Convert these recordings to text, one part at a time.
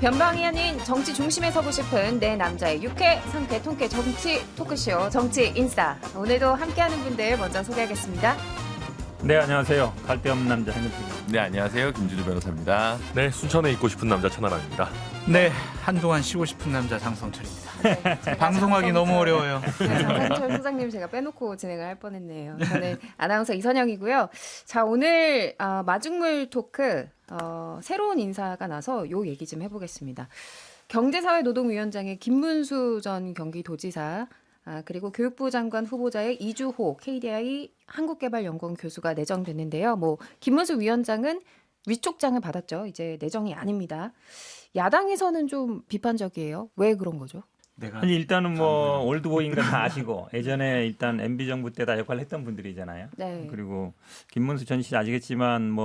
변방이 아닌 정치 중심에 서고 싶은 내 남자의 유쾌, 상쾌, 통쾌 정치 토크쇼 정치 인싸. 오늘도 함께하는 분들 먼저 소개하겠습니다. 네, 안녕하세요. 갈데 없는 남자 henry. 네, 안녕하세요. 김준우 변호사입니다. 네, 순천에 있고 싶은 남자 천하람입니다. 네, 한동안 쉬고 싶은 남자 장성철입니다. 네, 방송하기 너무 어려워요. 네, 장성철 소장님 제가 빼놓고 진행을 할 뻔했네요. 저는 아나운서 이선영이고요. 자, 오늘 마중물 토크 새로운 인사가 나서 요 얘기 좀 해보겠습니다. 경제사회노동위원장의 김문수 전 경기도지사 그리고 교육부 장관 후보자의 이주호 KDI 한국개발연구원 교수가 내정됐는데요. 김문수 위원장은 위촉장을 받았죠. 이제 내정이 아닙니다. 야당에서는 좀 비판적이에요. 왜 그런 거죠? 아니 일단은 올드보이인 거 다 아시고 예전에 일단 MB 정부 때 다 역할을 했던 분들이잖아요. 네. 그리고 김문수 전 씨 아시겠지만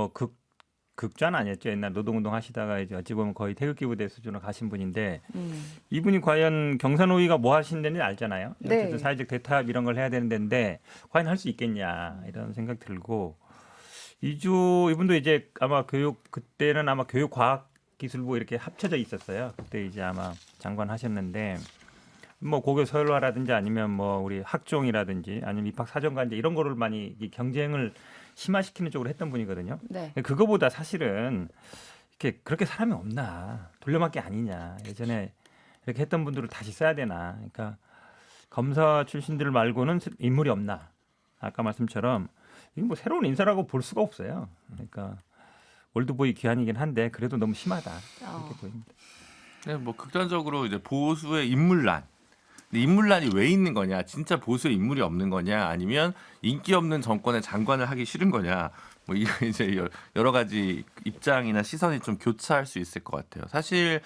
극좌는 아니었죠. 옛날 노동운동 하시다가 이제 어찌 보면 거의 태극기 부대 수준으로 가신 분인데 이분이 과연 경사노위가 뭐 하신다는 알잖아요. 네. 어쨌든 사회적 대타협 이런 걸 해야 되는 데인데 과연 할 수 있겠냐 이런 생각 들고 이분도 이제 아마 그때는 아마 교육과학기술부 이렇게 합쳐져 있었어요. 그때 이제 아마 장관 하셨는데 고교 서열화라든지 아니면 우리 학종이라든지 아니면 입학사정관제 이런 거를 많이 경쟁을 심화시키는 쪽으로 했던 분이거든요. 네. 그거보다 사실은 그렇게 사람이 없나 돌려막기 아니냐 예전에 이렇게 했던 분들을 다시 써야 되나 그러니까 검사 출신들 말고는 인물이 없나 아까 말씀처럼 이건 새로운 인사라고 볼 수가 없어요. 그러니까 올드보이 귀환이긴 한데 그래도 너무 심하다 이렇게 보입니다. 네, 극단적으로 이제 보수의 인물란. 근데 인물란이 왜 있는 거냐? 진짜 보수의 인물이 없는 거냐? 아니면 인기 없는 정권의 장관을 하기 싫은 거냐? 이거 이제 여러 가지 입장이나 시선이 좀 교차할 수 있을 것 같아요. 사실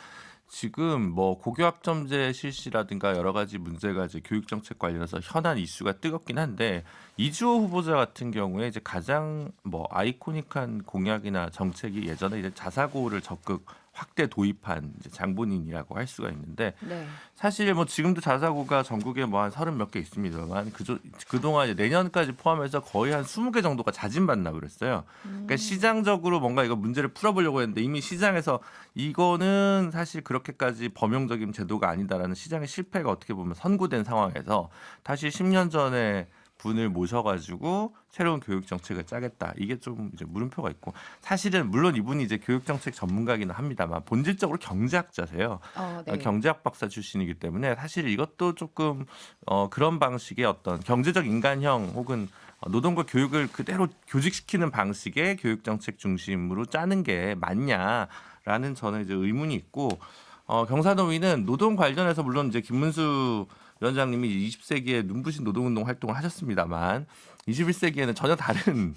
지금 고교학점제 실시라든가 여러 가지 문제가 이제 교육 정책 관련해서 현안 이슈가 뜨겁긴 한데 이주호 후보자 같은 경우에 이제 가장 아이코닉한 공약이나 정책이 예전에 이제 자사고를 적극 확대 도입한 이제 장본인이라고 할 수가 있는데 네. 사실 지금도 자사고가 전국에 한 30 몇 개 있습니다만 그동안 이제 내년까지 포함해서 거의 한 20개 정도가 자진반납을 그랬어요. 그러니까 시장적으로 뭔가 이거 문제를 풀어보려고 했는데 이미 시장에서 이거는 사실 그렇게까지 범용적인 제도가 아니다라는 시장의 실패가 어떻게 보면 선고된 상황에서 다시 10년 전에 분을 모셔가지고 새로운 교육 정책을 짜겠다. 이게 좀 이제 물음표가 있고 사실은 물론 이분이 이제 교육 정책 전문가이기는 합니다만 본질적으로 경제학자세요. 네. 경제학 박사 출신이기 때문에 사실 이것도 조금 그런 방식의 어떤 경제적 인간형 혹은 노동과 교육을 그대로 교직시키는 방식의 교육 정책 중심으로 짜는 게 맞냐라는 저는 이제 의문이 있고 경사노위는 노동 관련해서 물론 이제 김문수 위원장님이 20세기에 눈부신 노동운동 활동을 하셨습니다만 21세기에는 전혀 다른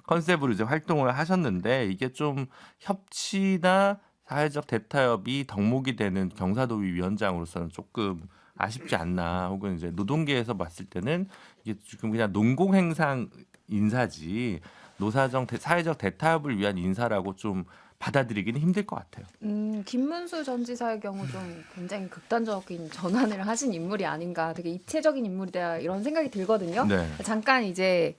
컨셉으로 이제 활동을 하셨는데 이게 좀 협치나 사회적 대타협이 덕목이 되는 경사노위 위원장으로서는 조금 아쉽지 않나 혹은 이제 노동계에서 봤을 때는 이게 지금 그냥 농공행상 인사지 사회적 대타협을 위한 인사라고 좀 받아들이기는 힘들 것 같아요. 김문수 전 지사의 경우 좀 굉장히 극단적인 전환을 하신 인물이 아닌가, 되게 입체적인 인물이다 이런 생각이 들거든요. 네. 잠깐 이제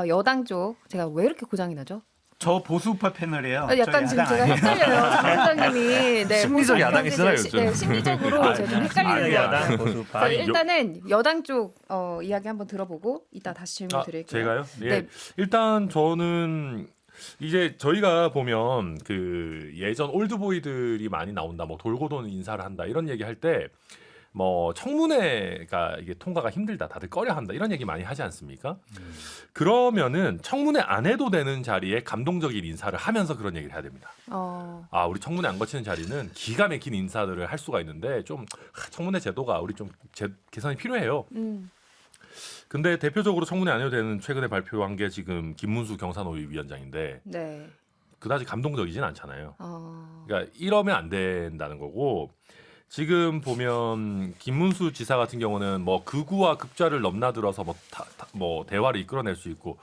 여당 쪽 제가 왜 이렇게 고장이 나죠? 저 보수파 패널이에요. 약간 지금 제가 헷갈려요. 장 소장님이 심리적 야당이시잖아요, 요즘. 네, 심리적으로 제가 좀 헷갈리는 것 같아요. 보수파. 일단은 여당 쪽 이야기 한번 들어보고 이따 다시 질문 드릴게요. 제가요? 예. 네. 일단 저는 이제 저희가 보면 예전 올드보이들이 많이 나온다, 돌고 도는 인사를 한다 이런 얘기 할 때 청문회가 이게 통과가 힘들다, 다들 꺼려한다 이런 얘기 많이 하지 않습니까? 그러면은 청문회 안 해도 되는 자리에 감동적인 인사를 하면서 그런 얘기를 해야 됩니다. 우리 청문회 안 거치는 자리는 기가 막힌 인사들을 할 수가 있는데 좀 청문회 제도가 우리 좀 개선이 필요해요. 근데 대표적으로 청문회 안 해도 되는 최근에 발표한 게 지금 김문수 경사노위 위원장인데 네. 그다지 감동적이진 않잖아요. 그러니까 이러면 안 된다는 거고 지금 보면 김문수 지사 같은 경우는 극우와 극좌를 넘나들어서 대화를 이끌어낼 수 있고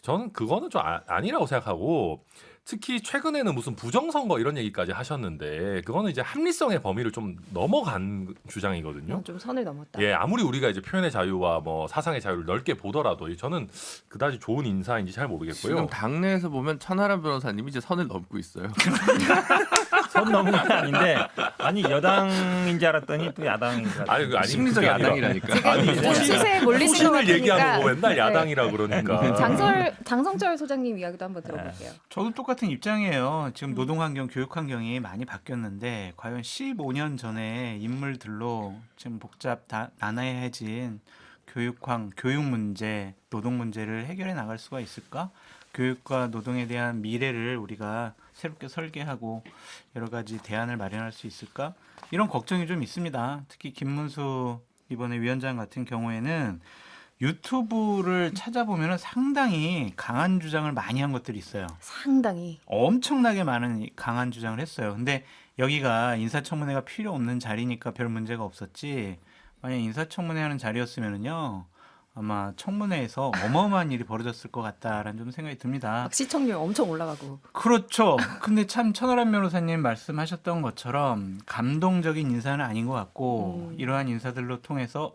저는 그거는 좀 아니라고 생각하고 특히 최근에는 무슨 부정선거 이런 얘기까지 하셨는데 그거는 이제 합리성의 범위를 좀 넘어간 주장이거든요. 좀 선을 넘었다. 예, 아무리 우리가 이제 표현의 자유와 사상의 자유를 넓게 보더라도 저는 그다지 좋은 인사인지 잘 모르겠고요. 지금 당내에서 보면 천하람 변호사님이 이제 선을 넘고 있어요. 선 넘은 건 아닌데 아니 여당인 줄 알았더니 또 야당인 줄 알았어요. 아니 그 아니 심리적 그게 아니라 야당이라니까. 지금 좀 추세에 몰리신 것 소신을 얘기하면 뭐 같으니까 맨날 야당이라 그러니까. 장성철 소장님 이야기도 한번 들어볼게요. 저도 똑같은 입장이에요. 지금 노동환경, 교육환경이 많이 바뀌었는데 과연 15년 전에 인물들로 지금 복잡 난해해진 교육 문제, 노동 문제를 해결해 나갈 수가 있을까? 교육과 노동에 대한 미래를 우리가 새롭게 설계하고 여러 가지 대안을 마련할 수 있을까? 이런 걱정이 좀 있습니다. 특히 김문수 이번에 위원장 같은 경우에는 유튜브를 찾아보면 상당히 강한 주장을 많이 한 것들이 있어요. 상당히. 엄청나게 많은 강한 주장을 했어요. 근데 여기가 인사청문회가 필요 없는 자리니까 별 문제가 없었지. 만약 인사청문회 하는 자리였으면은요. 아마 청문회에서 어마어마한 일이 벌어졌을 것 같다라는 좀 생각이 듭니다. 막 시청률 엄청 올라가고. 그렇죠. 근데 참 천하람 변호사님 말씀하셨던 것처럼 감동적인 인사는 아닌 것 같고 이러한 인사들로 통해서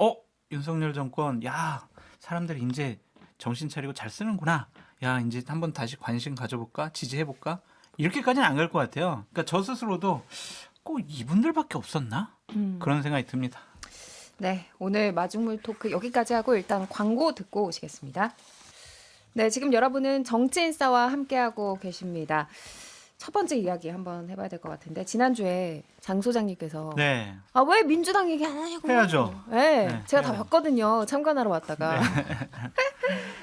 윤석열 정권 야 사람들이 이제 정신 차리고 잘 쓰는구나. 야 이제 한번 다시 관심 가져볼까? 지지해볼까? 이렇게까지는 안 갈 것 같아요. 그러니까 저 스스로도 꼭 이분들밖에 없었나? 그런 생각이 듭니다. 네, 오늘 마중물 토크 여기까지 하고 일단 광고 듣고 오시겠습니다. 네, 지금 여러분은 정치인싸와 함께하고 계십니다. 첫 번째 이야기 한번 해봐야 될 것 같은데 지난주에 장 소장님께서 네. 아, 왜 민주당 얘기 안 하냐고. 해야죠. 네, 네, 제가 다 해야죠. 봤거든요. 참관하러 왔다가.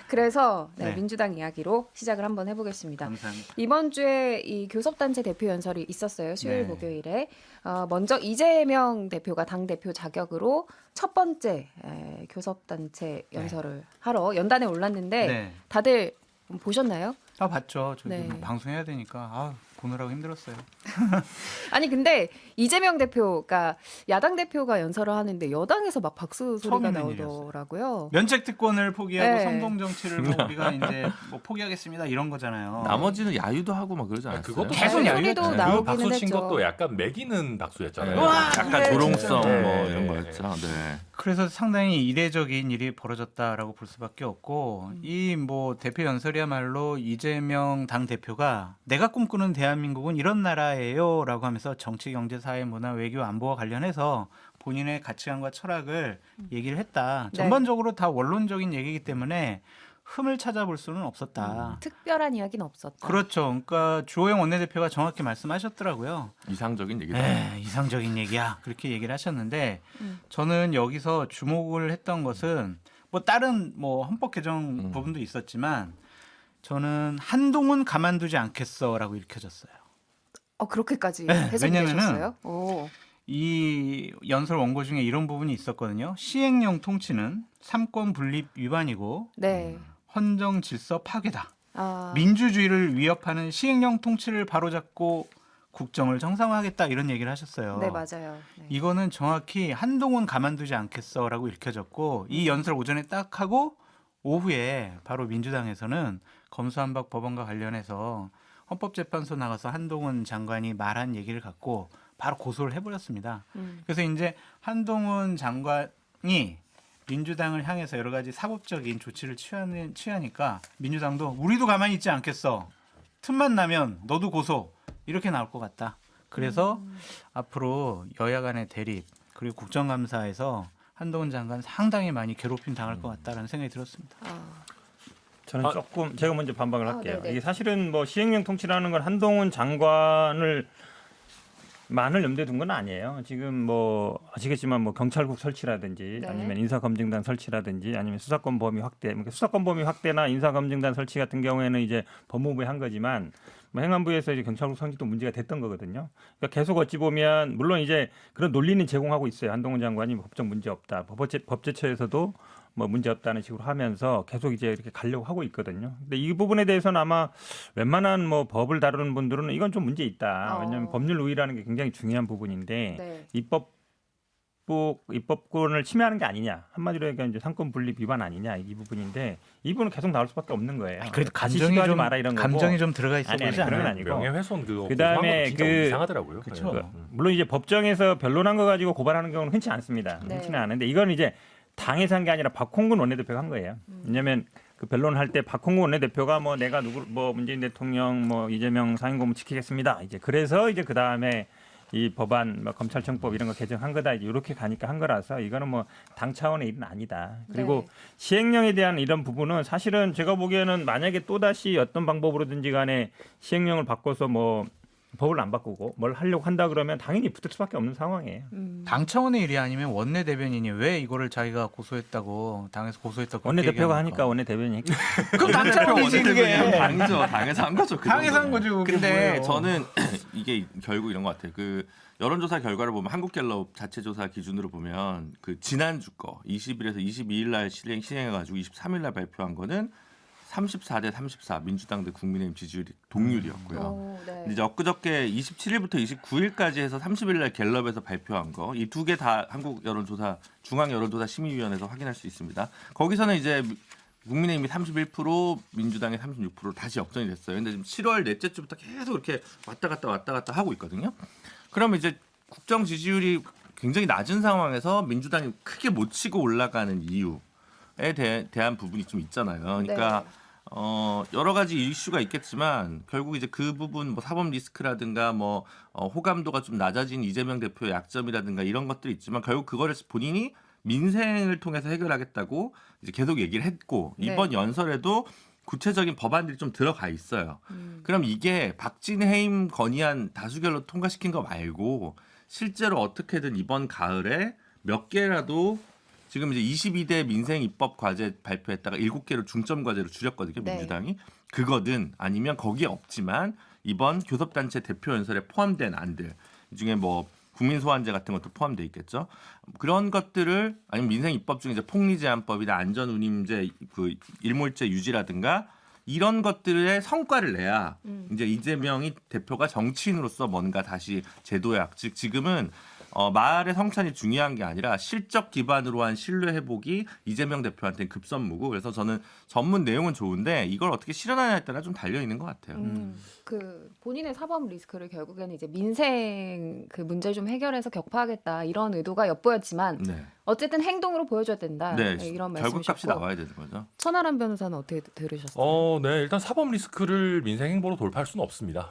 그래서 네, 네. 민주당 이야기로 시작을 한번 해보겠습니다. 감사합니다. 이번 주에 이 교섭단체 대표 연설이 있었어요. 수요일 네. 목요일에. 먼저 이재명 대표가 당대표 자격으로 첫 번째 교섭단체 연설을 하러 연단에 올랐는데 네. 다들 보셨나요? 아 봤죠. 저기 네. 방송해야 되니까 보느라고 힘들었어요. 아니 근데 이재명 대표가 야당 대표가 연설을 하는데 여당에서 막 박수 소리가 처음 일이었어요. 나오더라고요. 면책 특권을 포기하고 네. 선동 정치를 뭐 우리가 이제 뭐 포기하겠습니다 이런 거잖아요. 나머지는 야유도 하고 막 그러지 않았어요? 그것도 계속 박수 야유- 소리도 그 나오기는 그 박수 친 했죠. 것도 약간 매기는 박수였잖아요. 약간 네, 조롱성 진짜. 뭐 네. 이런 거였죠. 네. 그래서 상당히 이례적인 일이 벌어졌다라고 볼 수밖에 없고 이 뭐 대표 연설이야말로 이재명 당 대표가 내가 꿈꾸는 대한민국은 이런 나라예요라고 하면서 정치, 경제, 사회, 문화, 외교, 안보와 관련해서 본인의 가치관과 철학을 얘기를 했다. 네. 전반적으로 다 원론적인 얘기이기 때문에 흠을 찾아볼 수는 없었다. 특별한 이야기는 없었다. 그렇죠. 그러니까 주호영 원내대표가 정확히 말씀하셨더라고요. 이상적인 얘기다. 이상적인 얘기야. 그렇게 얘기를 하셨는데 저는 여기서 주목을 했던 것은 뭐 다른 뭐 헌법 개정 부분도 있었지만 저는 한동훈 가만두지 않겠어라고 읽혀졌어요. 그렇게까지 네, 해석되셨어요? 오. 이 연설 원고 중에 이런 부분이 있었거든요. 시행령 통치는 삼권 분립 위반이고 네. 헌정 질서 파괴다. 아, 민주주의를 위협하는 시행령 통치를 바로잡고 국정을 정상화하겠다 이런 얘기를 하셨어요. 네 맞아요. 네. 이거는 정확히 한동훈 가만두지 않겠어라고 읽혀졌고 이 연설 오전에 딱 하고 오후에 바로 민주당에서는 검수완박 법원과 관련해서 헌법재판소 나가서 한동훈 장관이 말한 얘기를 갖고 바로 고소를 해버렸습니다. 그래서 이제 한동훈 장관이 민주당을 향해서 여러 가지 사법적인 조치를 취하니까 민주당도 우리도 가만히 있지 않겠어. 틈만 나면 너도 고소 이렇게 나올 것 같다. 그래서 앞으로 여야 간의 대립 그리고 국정감사에서 한동훈 장관 상당히 많이 괴롭힘 당할 것 같다라는 생각이 들었습니다. 저는 조금 제가 먼저 반박을 할게요. 네네. 이게 사실은 뭐 시행령 통치라는 건 한동훈 장관을 만을 염두에 둔 건 아니에요. 지금 뭐 아시겠지만 뭐 경찰국 설치라든지 네. 아니면 인사검증단 설치라든지 아니면 수사권 범위 확대, 그러니까 수사권 범위 확대나 인사검증단 설치 같은 경우에는 이제 법무부에 한 거지만 뭐 행안부에서 이제 경찰국 성립도 문제가 됐던 거거든요. 그러니까 계속 어찌 보면 물론 이제 그런 논리는 제공하고 있어요. 한동훈 장관이 뭐 법적 문제 없다, 법제처에서도 뭐 문제 없다는 식으로 하면서 계속 이제 이렇게 가려고 하고 있거든요. 근데 이 부분에 대해서는 아마 웬만한 뭐 법을 다루는 분들은 이건 좀 문제 있다. 왜냐하면 법률 우위라는 게 굉장히 중요한 부분인데 네. 입법권을 침해하는 게 아니냐. 한마디로 얘기하면 이제 상권 분립 위반 아니냐 이 부분인데 이 부분은 계속 나올 수밖에 없는 거예요. 그래도 다시 감정이 시도하지 좀 마라 이런 거고. 감정이 좀 들어가 있어 아니, 보이지 그런 건 않아요? 아니고. 명예훼손 그거 그다음에 진짜 그- 이상하더라고요. 그쵸. 네. 물론 이제 법정에서 변론한 거 가지고 고발하는 경우는 흔치 않습니다. 네. 흔치는 않은데 이건 이제 당에서 한 게 아니라 박홍근 원내대표가 한 거예요. 왜냐하면 그 변론할 때 박홍구 원내대표가 뭐 내가 누구 뭐 문재인 대통령 뭐 이재명 상임고문 지키겠습니다. 이제 그래서 이제 그 다음에 이 법안 뭐 검찰청법 이런 거 개정한 거다 이렇게 가니까 한 거라서 이거는 뭐 당 차원의 일은 아니다. 그리고 네. 시행령에 대한 이런 부분은 사실은 제가 보기에는 만약에 또 다시 어떤 방법으로든지 간에 시행령을 바꿔서 뭐 법을 안 바꾸고 뭘 하려고 한다 그러면 당연히 붙을 수밖에 없는 상황이에요. 당 차원의 일이 아니면 원내 대변인이 왜 이거를 자기가 고소했다고 당에서 고소했다고 원내대표가 하니까 원내대변인이 했겠죠. 그럼 당 차원이지 그게. 당이죠. 당에서 한 거죠. 그 당에서 한 정도는. 거죠. 그게 근데 뭐예요. 저는 이게 결국 이런 것 같아요. 그 여론조사 결과를 보면 한국갤럽 자체 조사 기준으로 보면 그 지난주 거 20일에서 22일 날 시행해가지고 23일 날 발표한 거는 34대 34 민주당 대 국민의힘 지지율이 동률이었고요. 오, 네. 근데 이제 엊그저께 27일부터 29일까지 해서 30일 날 갤럽에서 발표한 거 이 두 개 다 한국 여론조사 중앙 여론조사 심의위원회에서 확인할 수 있습니다. 거기서는 이제 국민의힘이 31% 민주당이 36% 다시 역전이 됐어요. 근데 지금 7월 넷째 주부터 계속 이렇게 왔다 갔다 하고 있거든요. 그러면 이제 국정 지지율이 굉장히 낮은 상황에서 민주당이 크게 못 치고 올라가는 이유에 대한 부분이 좀 있잖아요. 그러니까 여러 가지 이슈가 있겠지만 결국 이제 그 부분 뭐 사법 리스크라든가 뭐 호감도가 좀 낮아진 이재명 대표의 약점이라든가 이런 것들이 있지만 결국 그거를 본인이 민생을 통해서 해결하겠다고 이제 계속 얘기를 했고 이번 네. 연설에도 구체적인 법안들이 좀 들어가 있어요. 그럼 이게 박진해임 건의안 다수결로 통과시킨 거 말고 실제로 어떻게든 이번 가을에 몇 개라도 지금 이제 22대 민생 입법 과제 발표했다가 7개를 중점 과제로 줄였거든요. 네. 민주당이. 그거든 아니면 거기에 없지만 이번 교섭단체 대표 연설에 포함된 안들 이 중에 뭐 국민소환제 같은 것도 포함되어 있겠죠. 그런 것들을 아니면 민생 입법 중에 이제 폭리제한법이나 안전운임제, 그 일몰제 유지라든가 이런 것들의 성과를 내야 이제 이재명이 대표가 정치인으로서 뭔가 다시 제도약 즉 지금은 말의 성찬이 중요한 게 아니라 실적 기반으로 한 신뢰 회복이 이재명 대표한테는 급선무고 그래서 저는 전문 내용은 좋은데 이걸 어떻게 실현하냐에 따라 좀 달려 있는 것 같아요. 그 본인의 사법 리스크를 결국에는 이제 민생 그 문제 좀 해결해서 격파하겠다 이런 의도가 엿보였지만 네, 어쨌든 행동으로 보여줘야 된다. 네, 이런 결국 값이 말씀이셨고 나와야 되는 거죠. 천하람 변호사는 어떻게 들으셨어요? 네, 일단 사법 리스크를 민생 행보로 돌파할 수는 없습니다.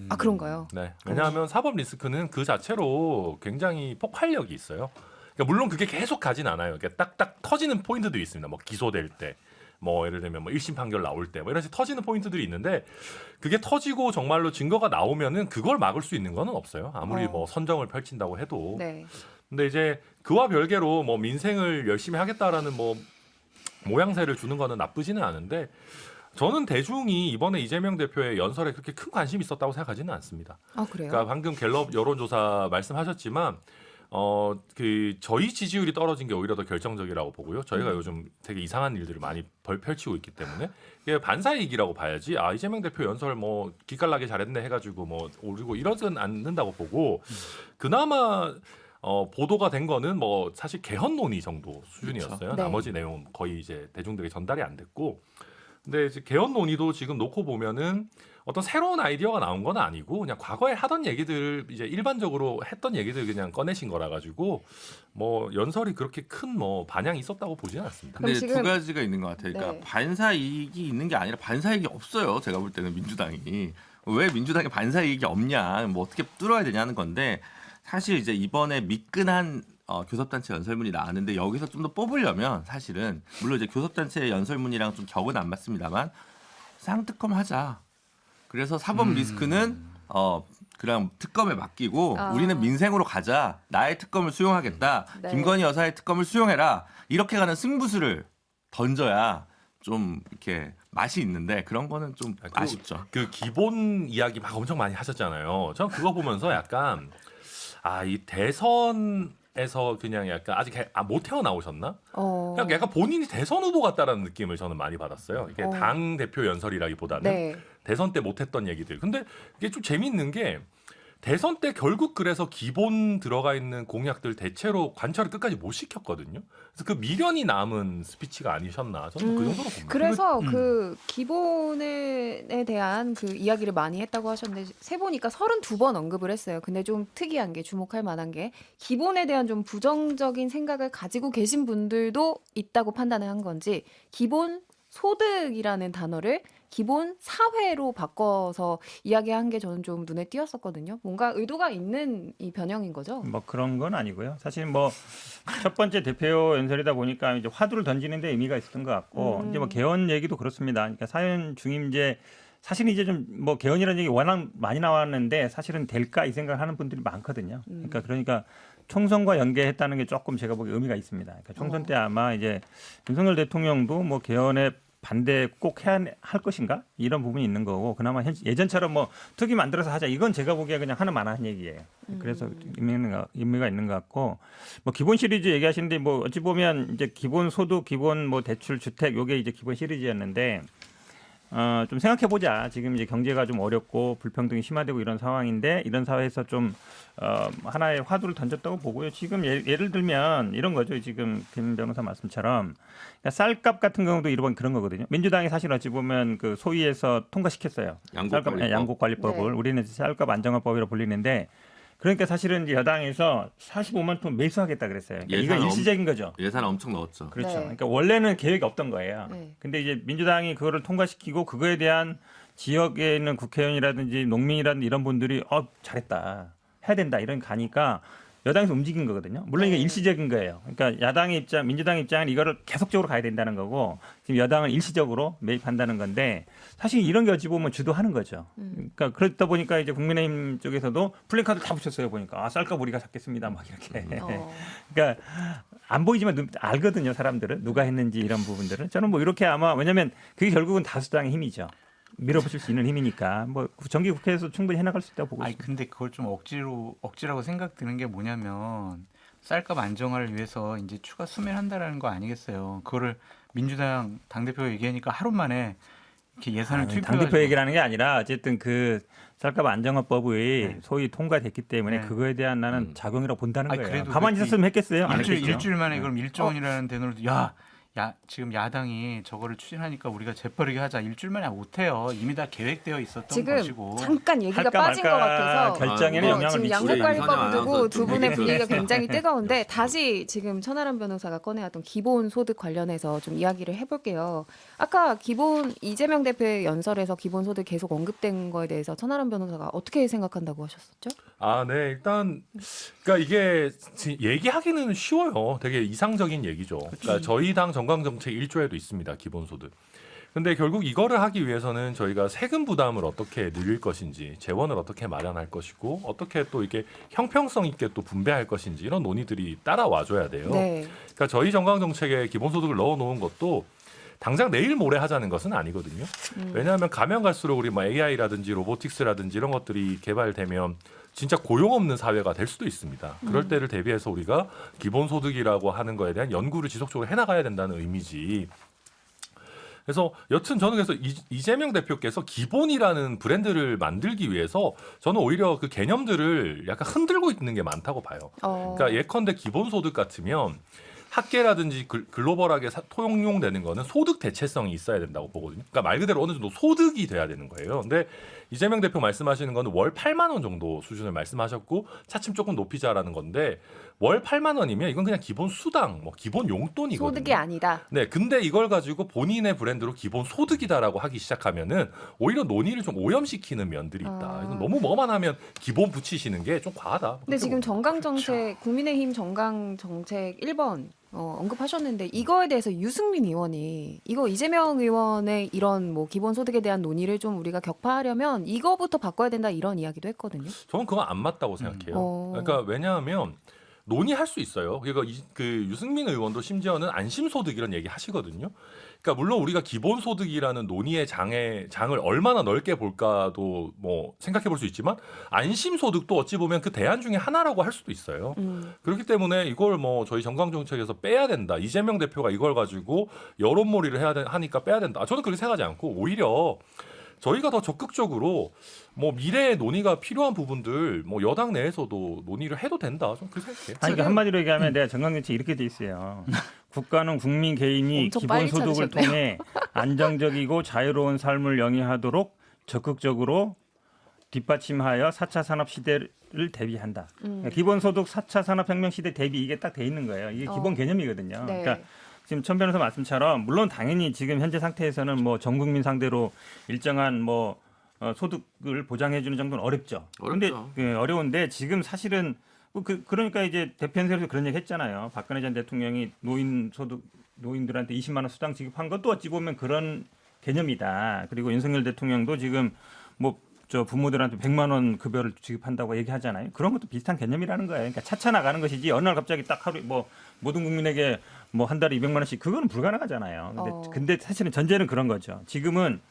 아 그런가요? 네, 왜냐하면 사법 리스크는 그 자체로 굉장히 폭발력이 있어요. 그러니까 물론 그게 계속 가진 않아요. 그러니까 딱딱 터지는 포인트들이 있습니다. 뭐 기소될 때, 뭐 예를 들면 뭐 1심 판결 나올 때, 뭐 이런 식으로 터지는 포인트들이 있는데 그게 터지고 정말로 증거가 나오면은 그걸 막을 수 있는 거는 없어요. 아무리 뭐 선정을 펼친다고 해도. 네. 근데 이제 그와 별개로 뭐 민생을 열심히 하겠다라는 뭐 모양새를 주는 거는 나쁘지는 않은데. 저는 대중이 이번에 이재명 대표의 연설에 그렇게 큰 관심이 있었다고 생각하지는 않습니다. 아 그래요? 그러니까 방금 갤럽 여론조사 말씀하셨지만 그 저희 지지율이 떨어진 게 오히려 더 결정적이라고 보고요. 저희가 요즘 되게 이상한 일들을 많이 펼치고 있기 때문에 이게 반사이익이라고 봐야지. 아 이재명 대표 연설 뭐 기깔나게 잘했네 해가지고 뭐 오르고 이러진 않는다고 보고 그나마 보도가 된 거는 뭐 사실 개헌 논의 정도 수준이었어요. 그렇죠. 네. 나머지 내용은 거의 이제 대중들에게 전달이 안 됐고. 근데 이제 개헌 논의도 지금 놓고 보면은 어떤 새로운 아이디어가 나온 건 아니고 그냥 과거에 하던 얘기들 이제 일반적으로 했던 얘기들 그냥 꺼내신 거라 가지고 뭐 연설이 그렇게 큰 뭐 반향이 있었다고 보지는 않습니다. 근데 지금- 두 가지가 있는 것 같아요. 그러니까 네. 반사 이익이 있는 게 아니라 반사 이익이 없어요. 제가 볼 때는 민주당이 왜 민주당에 반사 이익이 없냐, 뭐 어떻게 뚫어야 되냐는 건데 사실 이제 이번에 미끈한 교섭단체 연설문이 나왔는데 여기서 좀 더 뽑으려면 사실은 물론 이제 교섭단체 연설문이랑 좀 격은 안 맞습니다만 쌍특검 하자. 그래서 사법 리스크는 그냥 특검에 맡기고 아. 우리는 민생으로 가자. 나의 특검을 수용하겠다. 네. 김건희 여사의 특검을 수용해라. 이렇게 가는 승부수를 던져야 좀 이렇게 맛이 있는데 그런 거는 좀 아쉽죠. 그 기본 이야기 막 엄청 많이 하셨잖아요. 전 그거 보면서 약간 이 대선에서 그냥 약간 아직 못 태어나오셨나? 그냥 약간 본인이 대선 후보 같다라는 느낌을 저는 많이 받았어요. 이게 당 대표 연설이라기보다는 네. 대선 때 못했던 얘기들. 근데 이게 좀 재밌는 게 대선 때 결국 그래서 기본 들어가 있는 공약들 대체로 관철을 끝까지 못 시켰거든요. 그래서 그 미련이 남은 스피치가 아니셨나 저는 그 정도로 봅니다. 그래서 그 기본에 대한 그 이야기를 많이 했다고 하셨는데 세 보니까 32번 언급을 했어요. 근데 좀 특이한 게 주목할 만한 게 기본에 대한 좀 부정적인 생각을 가지고 계신 분들도 있다고 판단을 한 건지 기본 소득이라는 단어를 기본 사회로 바꿔서 이야기한 게 저는 좀 눈에 띄었었거든요. 뭔가 의도가 있는 이 변형인 거죠. 뭐 그런 건 아니고요. 사실 뭐 첫 번째 대표 연설이다 보니까 이제 화두를 던지는 데 의미가 있었던 것 같고 이제 뭐 개헌 얘기도 그렇습니다. 그러니까 사연 중임제 사실 이제 좀 뭐 개헌이라는 얘기 워낙 많이 나왔는데 사실은 될까 이 생각을 하는 분들이 많거든요. 그러니까 총선과 연계했다는 게 조금 제가 보기에 의미가 있습니다. 그러니까 총선 때 아마 이제 윤석열 대통령도 뭐 개헌에 반대 꼭 해야 할 것인가 이런 부분이 있는 거고 그나마 예전처럼 뭐 특위 만들어서 하자 이건 제가 보기에 그냥 하나만 한 얘기예요. 그래서 의미가 있는 것 같고 뭐 기본 시리즈 얘기하시는데 뭐 어찌 보면 이제 기본 소득, 기본 뭐 대출, 주택 요게 이제 기본 시리즈였는데 좀 생각해 보자. 지금 이제 경제가 좀 어렵고 불평등이 심화되고 이런 상황인데 이런 사회에서 좀 하나의 화두를 던졌다고 보고요. 지금 예를 들면 이런 거죠. 지금 김 변호사 말씀처럼 쌀값 같은 경우도 이번 그런 거거든요. 민주당이 사실 어찌 보면 그 소위에서 통과시켰어요. 양국관리법을 네. 우리는 쌀값 안정화법이라고 불리는데 그러니까 사실은 이제 여당에서 45만 톤 매수하겠다 그랬어요. 그러니까 이건 일시적인 거죠. 예산 엄청 넣었죠. 그렇죠. 네. 그러니까 원래는 계획이 없던 거예요. 네. 근데 이제 민주당이 그거를 통과시키고 그거에 대한 지역에 있는 국회의원이라든지 농민이라든지 이런 분들이 잘했다. 해야 된다. 이런 가니까 여당에서 움직인 거거든요. 물론 이게 네. 일시적인 거예요. 그러니까 야당의 입장, 민주당의 입장은 이거를 계속적으로 가야 된다는 거고 지금 여당은 일시적으로 매입한다는 건데 사실 이런 게 어찌 보면 주도하는 거죠. 그러니까 그러다 보니까 이제 국민의힘 쪽에서도 플래카드 다 붙였어요. 보니까 쌀값 우리가 잡겠습니다. 막 이렇게. 그러니까 안 보이지만 알거든요. 사람들은 누가 했는지 이런 부분들은 저는 뭐 이렇게 아마 왜냐하면 그게 결국은 다수당의 힘이죠. 밀어붙일 수 있는 힘이니까 뭐 정기 국회에서 충분히 해나갈 수 있다고 보고 아니 있습니다. 근데 그걸 좀 억지라고 생각드는 게 뭐냐면 쌀값 안정화를 위해서 이제 추가 수매한다라는 거 아니겠어요. 그거를 민주당 당대표가 얘기하니까 하루 만에 이렇게 예산을 투입해가지고 당대표 얘기라는 게 아니라 어쨌든 그 쌀값 안정화법이 네. 소위 통과됐기 때문에 네. 그거에 대한 나는 작용이라고 본다는 아니, 거예요. 그래도 가만히 그 있었으면 했겠어요? 안 했겠죠? 일주일 만에 그럼 1조 원이라는 대노를 지금 야당이 저거를 추진하니까 우리가 재빠르게 하자. 일주일 만에 못해요. 이미 다 계획되어 있었던 지금 것이고. 잠깐 얘기가 할까 빠진 것 말까 같아서 결정에는 영향을 지금 미치죠. 양국관리법을 두고 두 분의 얘기 분위기가 들었어요. 굉장히 뜨거운데 다시 지금 천하람 변호사가 꺼내왔던 기본 소득 관련해서 좀 이야기를 해볼게요. 아까 이재명 대표의 연설에서 기본 소득 계속 언급된 거에 대해서 천하람 변호사가 어떻게 생각한다고 하셨었죠? 네, 일단 그러니까 이게 얘기하기는 쉬워요. 되게 이상적인 얘기죠. 그러니까 저희 당 정강 정책 1조에도 있습니다. 기본소득. 근데 결국 이거를 하기 위해서는 저희가 세금 부담을 어떻게 늘릴 것인지, 재원을 어떻게 마련할 것이고, 어떻게 또 이게 형평성 있게 또 분배할 것인지 이런 논의들이 따라와 줘야 돼요. 네. 그러니까 저희 정강 정책에 기본소득을 넣어 놓은 것도 당장 내일 모레 하자는 것은 아니거든요. 왜냐하면 가면 갈수록 우리 뭐 AI라든지 로보틱스라든지 이런 것들이 개발되면 진짜 고용 없는 사회가 될 수도 있습니다. 그럴 때를 대비해서 우리가 기본소득이라고 하는 거에 대한 연구를 지속적으로 해나가야 된다는 의미지. 그래서 여튼 저는 그래서 이재명 대표께서 기본이라는 브랜드를 만들기 위해서 저는 오히려 그 개념들을 약간 흔들고 있는 게 많다고 봐요. 그러니까 예컨대 기본소득 같으면 학계라든지 글로벌하게 통용되는 거는 소득 대체성이 있어야 된다고 보거든요. 그러니까 말 그대로 어느 정도 소득이 돼야 되는 거예요. 근데 이재명 대표 말씀하시는 거는 월 8만 원 정도 수준을 말씀하셨고 차츰 조금 높이자라는 건데 월 8만 원이면 이건 그냥 기본 수당, 뭐 기본 용돈이거든요. 소득이 아니다. 네, 근데 이걸 가지고 본인의 브랜드로 기본 소득이다라고 하기 시작하면은 오히려 논의를 좀 오염시키는 면들이 있다. 이건 너무 뭐만 하면 기본 붙이시는 게 좀 과하다. 근데 지금 정강정책 국민의힘 정강정책 1번 언급하셨는데 이거에 대해서 유승민 의원이 이거 이재명 의원의 이런 뭐 기본소득에 대한 논의를 좀 우리가 격파하려면 이거부터 바꿔야 된다 이런 이야기도 했거든요. 저는 그건 안 맞다고 생각해요. 그러니까 왜냐하면 논의할 수 있어요. 그러니까 그 유승민 의원도 심지어는 안심소득 이런 얘기 하시거든요. 그러니까 물론 우리가 기본소득이라는 논의의 장을 얼마나 넓게 볼까도 뭐 생각해 볼 수 있지만 안심소득도 어찌 보면 그 대안 중에 하나라고 할 수도 있어요. 그렇기 때문에 이걸 뭐 저희 정강정책에서 빼야 된다. 이재명 대표가 이걸 가지고 여론몰이를 하니까 빼야 된다. 저는 그렇게 생각하지 않고 오히려 저희가 더 적극적으로 뭐 미래의 논의가 필요한 부분들 뭐 여당 내에서도 논의를 해도 된다. 좀 그렇게 생각해요. 아니, 그러니까 한마디로 얘기하면 내가 정강정책 이렇게 돼 있어요. 국가는 국민 개인이 엄청 빨리 기본소득을 찾으셨네요. 통해 안정적이고 자유로운 삶을 영위하도록 적극적으로 뒷받침하여 4차 산업 시대를 대비한다. 그러니까 기본소득 4차 산업혁명 시대 대비 이게 딱 돼 있는 거예요. 이게 기본 개념이거든요. 네. 그러니까 지금 천 변호사 말씀처럼 물론 당연히 지금 현재 상태에서는 뭐 전 국민 상대로 일정한 뭐 소득을 보장해 주는 정도는 어렵죠. 어렵죠. 근데 어려운데 지금 사실은 그러니까 이제 대표연설에서 그런 얘기 했잖아요. 박근혜 전 대통령이 노인들한테 20만 원 수당 지급한 것도 어찌 보면 그런 개념이다. 그리고 윤석열 대통령도 지금 뭐 저 부모들한테 100만 원 급여를 지급한다고 얘기하잖아요. 그런 것도 비슷한 개념이라는 거예요. 그러니까 차차 나가는 것이지 어느 날 갑자기 딱 하루 뭐 모든 국민에게 뭐 한 달에 200만 원씩 그거는 불가능하잖아요. 근데 사실은 전제는 그런 거죠. 지금은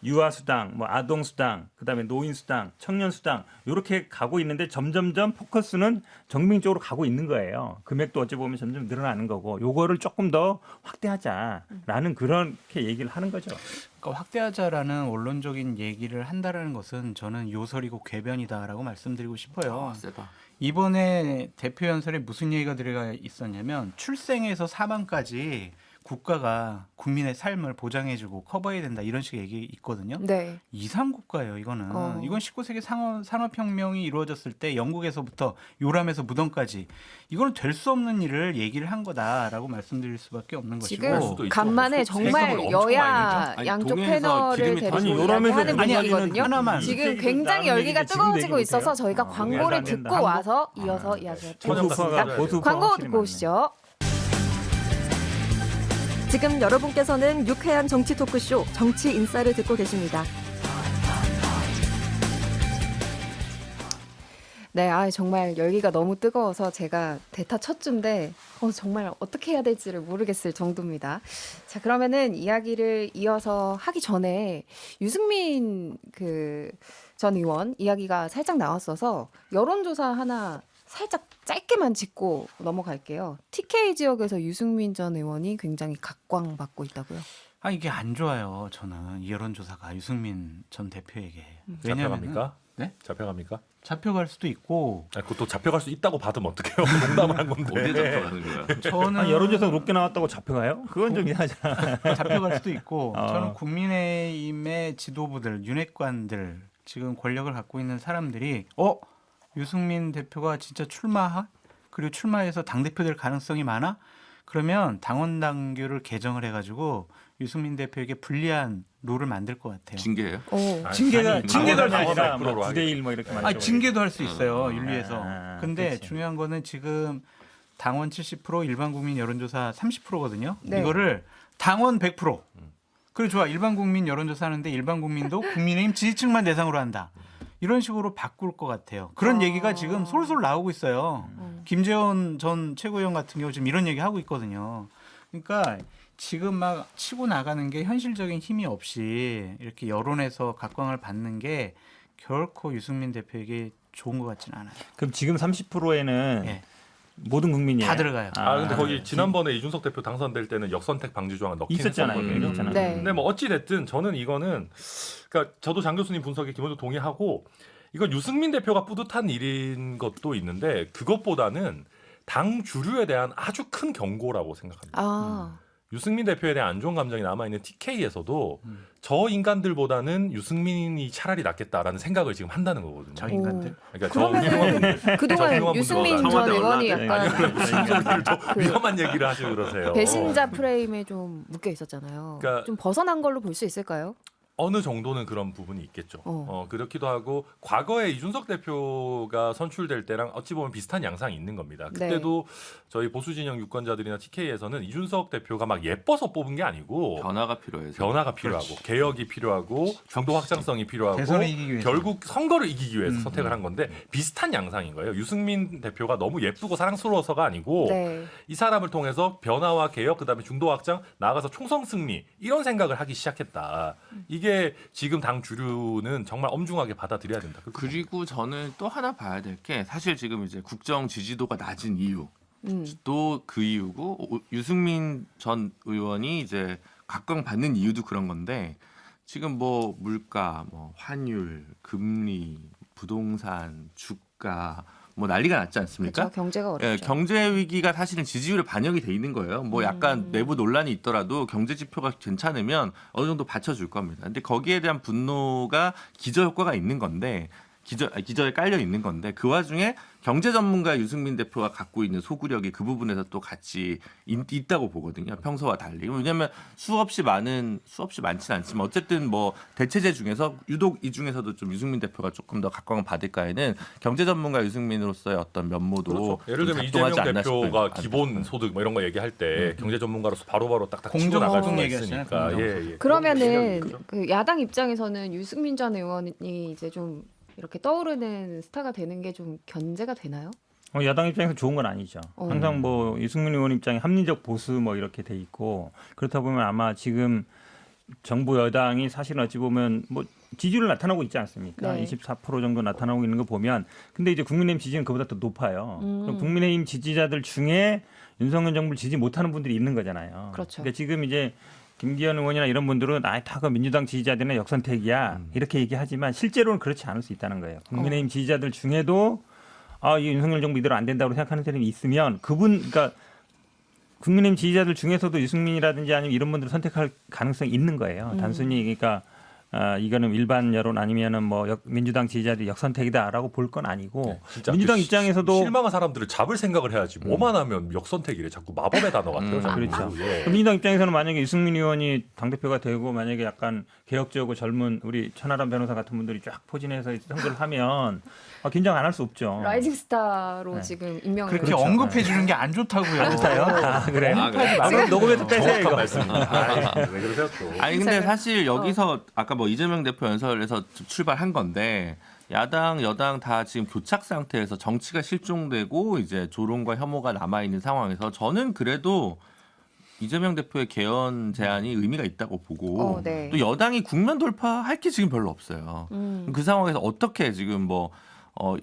유아수당, 뭐 아동수당, 그다음에 노인수당, 청년수당 이렇게 가고 있는데 점점점 포커스는 정민 쪽으로 가고 있는 거예요. 금액도 어찌 보면 점점 늘어나는 거고 요거를 조금 더 확대하자라는 그렇게 얘기를 하는 거죠. 그러니까 확대하자라는 원론적인 얘기를 한다라는 것은 저는 요설이고 궤변이다라고 말씀드리고 싶어요. 세다. 이번에 대표 연설에 무슨 얘기가 들어가 있었냐면 출생에서 사망까지 국가가 국민의 삶을 보장해주고 커버해야 된다 이런 식의 얘기 있거든요. 네. 이상 국가예요. 이거는 이건 19세기 산업혁명이 이루어졌을 때 영국에서부터 요람에서 무덤까지 이거는 될 수 없는 일을 얘기를 한 거다라고 말씀드릴 수밖에 없는 지금 것이고 수도 있죠. 간만에 정말 세금을 엄청 여야 많이 양쪽 동해에서 패널을 기름이 데리고 아니, 이야기하는 요람에서 분이거든요. 하나만. 지금 굉장히 열기가 뜨거워지고 있어서 저희가 광고를 듣고 와서 이어서 이야기하도록 하겠습니다. 광고 듣고 오시죠. 지금 여러분께서는 유쾌한 정치 토크쇼 정치 인싸를 듣고 계십니다. 네, 정말 열기가 너무 뜨거워서 제가 대타 첫 주인데 정말 어떻게 해야 될지를 모르겠을 정도입니다. 자, 그러면은 이야기를 이어서 하기 전에 유승민 전 의원 이야기가 살짝 나왔어서 여론조사 하나 살짝 짧게만 짚고 넘어갈게요. TK 지역에서 유승민 전 의원이 굉장히 각광받고 있다고요? 이게 안 좋아요. 저는 이 여론조사가 유승민 전 대표에게. 잡혀갑니까? 네? 잡혀갑니까? 잡혀갈 수도 있고. 그것도 잡혀갈 수 있다고 받으면 어떡해요? 농담을 한 건데. 어디에 잡혀가는 거야? 저는 여론조사 높게 나왔다고 잡혀가요? 그건 좀 이상하잖아. 잡혀갈 수도 있고. 어. 저는 국민의힘의 지도부들, 윤핵관들, 지금 권력을 갖고 있는 사람들이 유승민 대표가 진짜 그리고 출마해서 당대표 될 가능성이 많아? 그러면 당원 당규를 개정을 해가지고 유승민 대표에게 불리한 룰을 만들 것 같아요. 징계예요? 징계도 할 수 아니라 있어요. 뭐 9대1 뭐 이렇게 만들어. 징계도 할 수 있어요. 윤리에서. 근데 그렇지. 중요한 거는 지금 당원 70%, 일반 국민 여론조사 30%거든요. 네. 이거를 당원 100%. 그래 좋아. 일반 국민 여론조사 하는데 일반 국민도 국민의힘 지지층만 대상으로 한다. 이런 식으로 바꿀 것 같아요. 그런 얘기가 지금 솔솔 나오고 있어요. 김재원 전 최고위원 같은 경우 지금 이런 얘기 하고 있거든요. 그러니까 지금 막 치고 나가는 게 현실적인 힘이 없이 이렇게 여론에서 각광을 받는 게 결코 유승민 대표에게 좋은 것 같지는 않아요. 그럼 지금 30%에는 예. 모든 국민이 다 들어가요. 근데 거기 지난번에 이준석 대표 당선될 때는 역선택 방지 조항을 넣긴 있었잖아요. 했었거든요. 있었잖아요. 네. 근데 뭐 어찌 됐든 저는 이거는 그러니까 저도 장 교수님 분석에 기본적으로 동의하고 이건 유승민 대표가 뿌듯한 일인 것도 있는데 그것보다는 당 주류에 대한 아주 큰 경고라고 생각합니다. 유승민 대표에 대한 안 좋은 감정이 남아있는 TK에서도 저 인간들보다는 유승민이 차라리 낫겠다라는 생각을 지금 한다는 거거든요. 저 인간들. 그러니까 저 훌륭한 분들. 저 그동안 훌륭한 유승민 분들. 전 청와대 의원이 올라왔대. 약간 무슨 소리를 또 위험한 얘기를 하시고 그러세요. 배신자 프레임에 좀 묶여 있었잖아요. 그러니까 좀 벗어난 걸로 볼 수 있을까요? 어느 정도는 그런 부분이 있겠죠. 그렇기도 하고 과거에 이준석 대표가 선출될 때랑 어찌 보면 비슷한 양상이 있는 겁니다. 그때도 저희 보수 진영 유권자들이나 TK에서는 이준석 대표가 막 예뻐서 뽑은 게 아니고 변화가 필요해서. 변화가 필요하고 개혁이 필요하고 중도 확장성이 필요하고 대선을 이기기 위해서. 결국 선거를 이기기 위해서 선택을 한 건데 비슷한 양상인 거예요. 유승민 대표가 너무 예쁘고 사랑스러워서가 아니고 네. 이 사람을 통해서 변화와 개혁 그다음에 중도 확장 나아가서 총선 승리 이런 생각을 하기 시작했다. 이게 지금 당 주류는 정말 엄중하게 받아들여야 된다. 그리고 저는 또 하나 봐야 될 게 사실 지금 이제 국정 지지도가 낮은 이유 또 그 이유고 유승민 전 의원이 이제 각광받는 이유도 그런 건데 지금 뭐 물가, 뭐 환율, 금리, 부동산, 주가 뭐 난리가 났지 않습니까? 그렇죠. 경제가 어렵죠. 예, 경제 위기가 사실은 지지율에 반영이 돼 있는 거예요. 뭐 약간 내부 논란이 있더라도 경제 지표가 괜찮으면 어느 정도 받쳐줄 겁니다. 근데 거기에 대한 분노가 기저 효과가 있는 건데 기저에 깔려 있는 건데 그 와중에 경제 전문가 유승민 대표가 갖고 있는 소구력이 그 부분에서 또 같이 있다고 보거든요. 평소와 달리. 왜냐하면 수없이 많지는 않지만 어쨌든 뭐 대체제 중에서 유독 이 중에서도 좀 유승민 대표가 조금 더 각광을 받을까에는 경제 전문가 유승민으로서의 어떤 면모도 그렇죠. 예를 들면 작동하지 이재명 않나 대표가 싶어요. 기본 소득 뭐 이런 거 얘기할 때 경제 전문가로서 바로바로 딱딱 치고 공정 나갈 소득 수가 얘기하시잖아요, 있으니까. 공정 예, 예. 그러면은 그 야당 입장에서는 유승민 전 의원이 이제 좀 이렇게 떠오르는 스타가 되는 게 좀 견제가 되나요? 야당 입장에서 좋은 건 아니죠. 항상 뭐 유승민 의원 입장에 합리적 보수 뭐 이렇게 돼 있고 그렇다 보면 아마 지금 정부 여당이 사실은 어찌 보면 뭐 지지율 나타나고 있지 않습니까? 네. 24% 정도 나타나고 있는 거 보면 근데 이제 국민의힘 지지는 그보다 더 높아요. 그럼 국민의힘 지지자들 중에 윤석열 정부를 지지 못하는 분들이 있는 거잖아요. 그렇죠. 그러니까 지금 이제 김기현 의원이나 이런 분들은 다그 민주당 지지자들은 역선택이야 이렇게 얘기하지만 실제로는 그렇지 않을 수 있다는 거예요. 국민의힘 지지자들 중에도 이 윤석열 정부 이대로 안 된다고 생각하는 사람이 있으면 그러니까 국민의힘 지지자들 중에서도 유승민이라든지 아니면 이런 분들을 선택할 가능성이 있는 거예요. 단순히 그러니까 이거는 일반 여론 아니면은 뭐 민주당 지지자들이 역선택이다라고 볼 건 아니고 네, 진짜 민주당 그 입장에서도 실망한 사람들을 잡을 생각을 해야지. 뭐만 하면 역선택이래. 자꾸 마법의 단어 같아요. 자꾸. 그렇죠. 예. 민주당 입장에서는 만약에 유승민 의원이 당대표가 되고 만약에 약간 개혁적이고 젊은 우리 천하람 변호사 같은 분들이 쫙 포진해서 선거를 하면 긴장 안 할 수 없죠. 라이징 스타로 네. 지금 임명을 그렇게 그렇죠. 언급해 주는 게 안 좋다고요. 그래요? 그래요? 그럼 녹음해서 빼세요 정확한 이거. 말씀입니다. 왜 그러세요 또? 아니 근데 괜찮아요. 사실 여기서 아까 뭐 이재명 대표 연설에서 출발한 건데 야당 여당 다 지금 교착 상태에서 정치가 실종되고 이제 조롱과 혐오가 남아 있는 상황에서 저는 그래도 이재명 대표의 개헌 제안이 의미가 있다고 보고 네. 또 여당이 국면 돌파할 게 지금 별로 없어요. 그 상황에서 어떻게 지금 뭐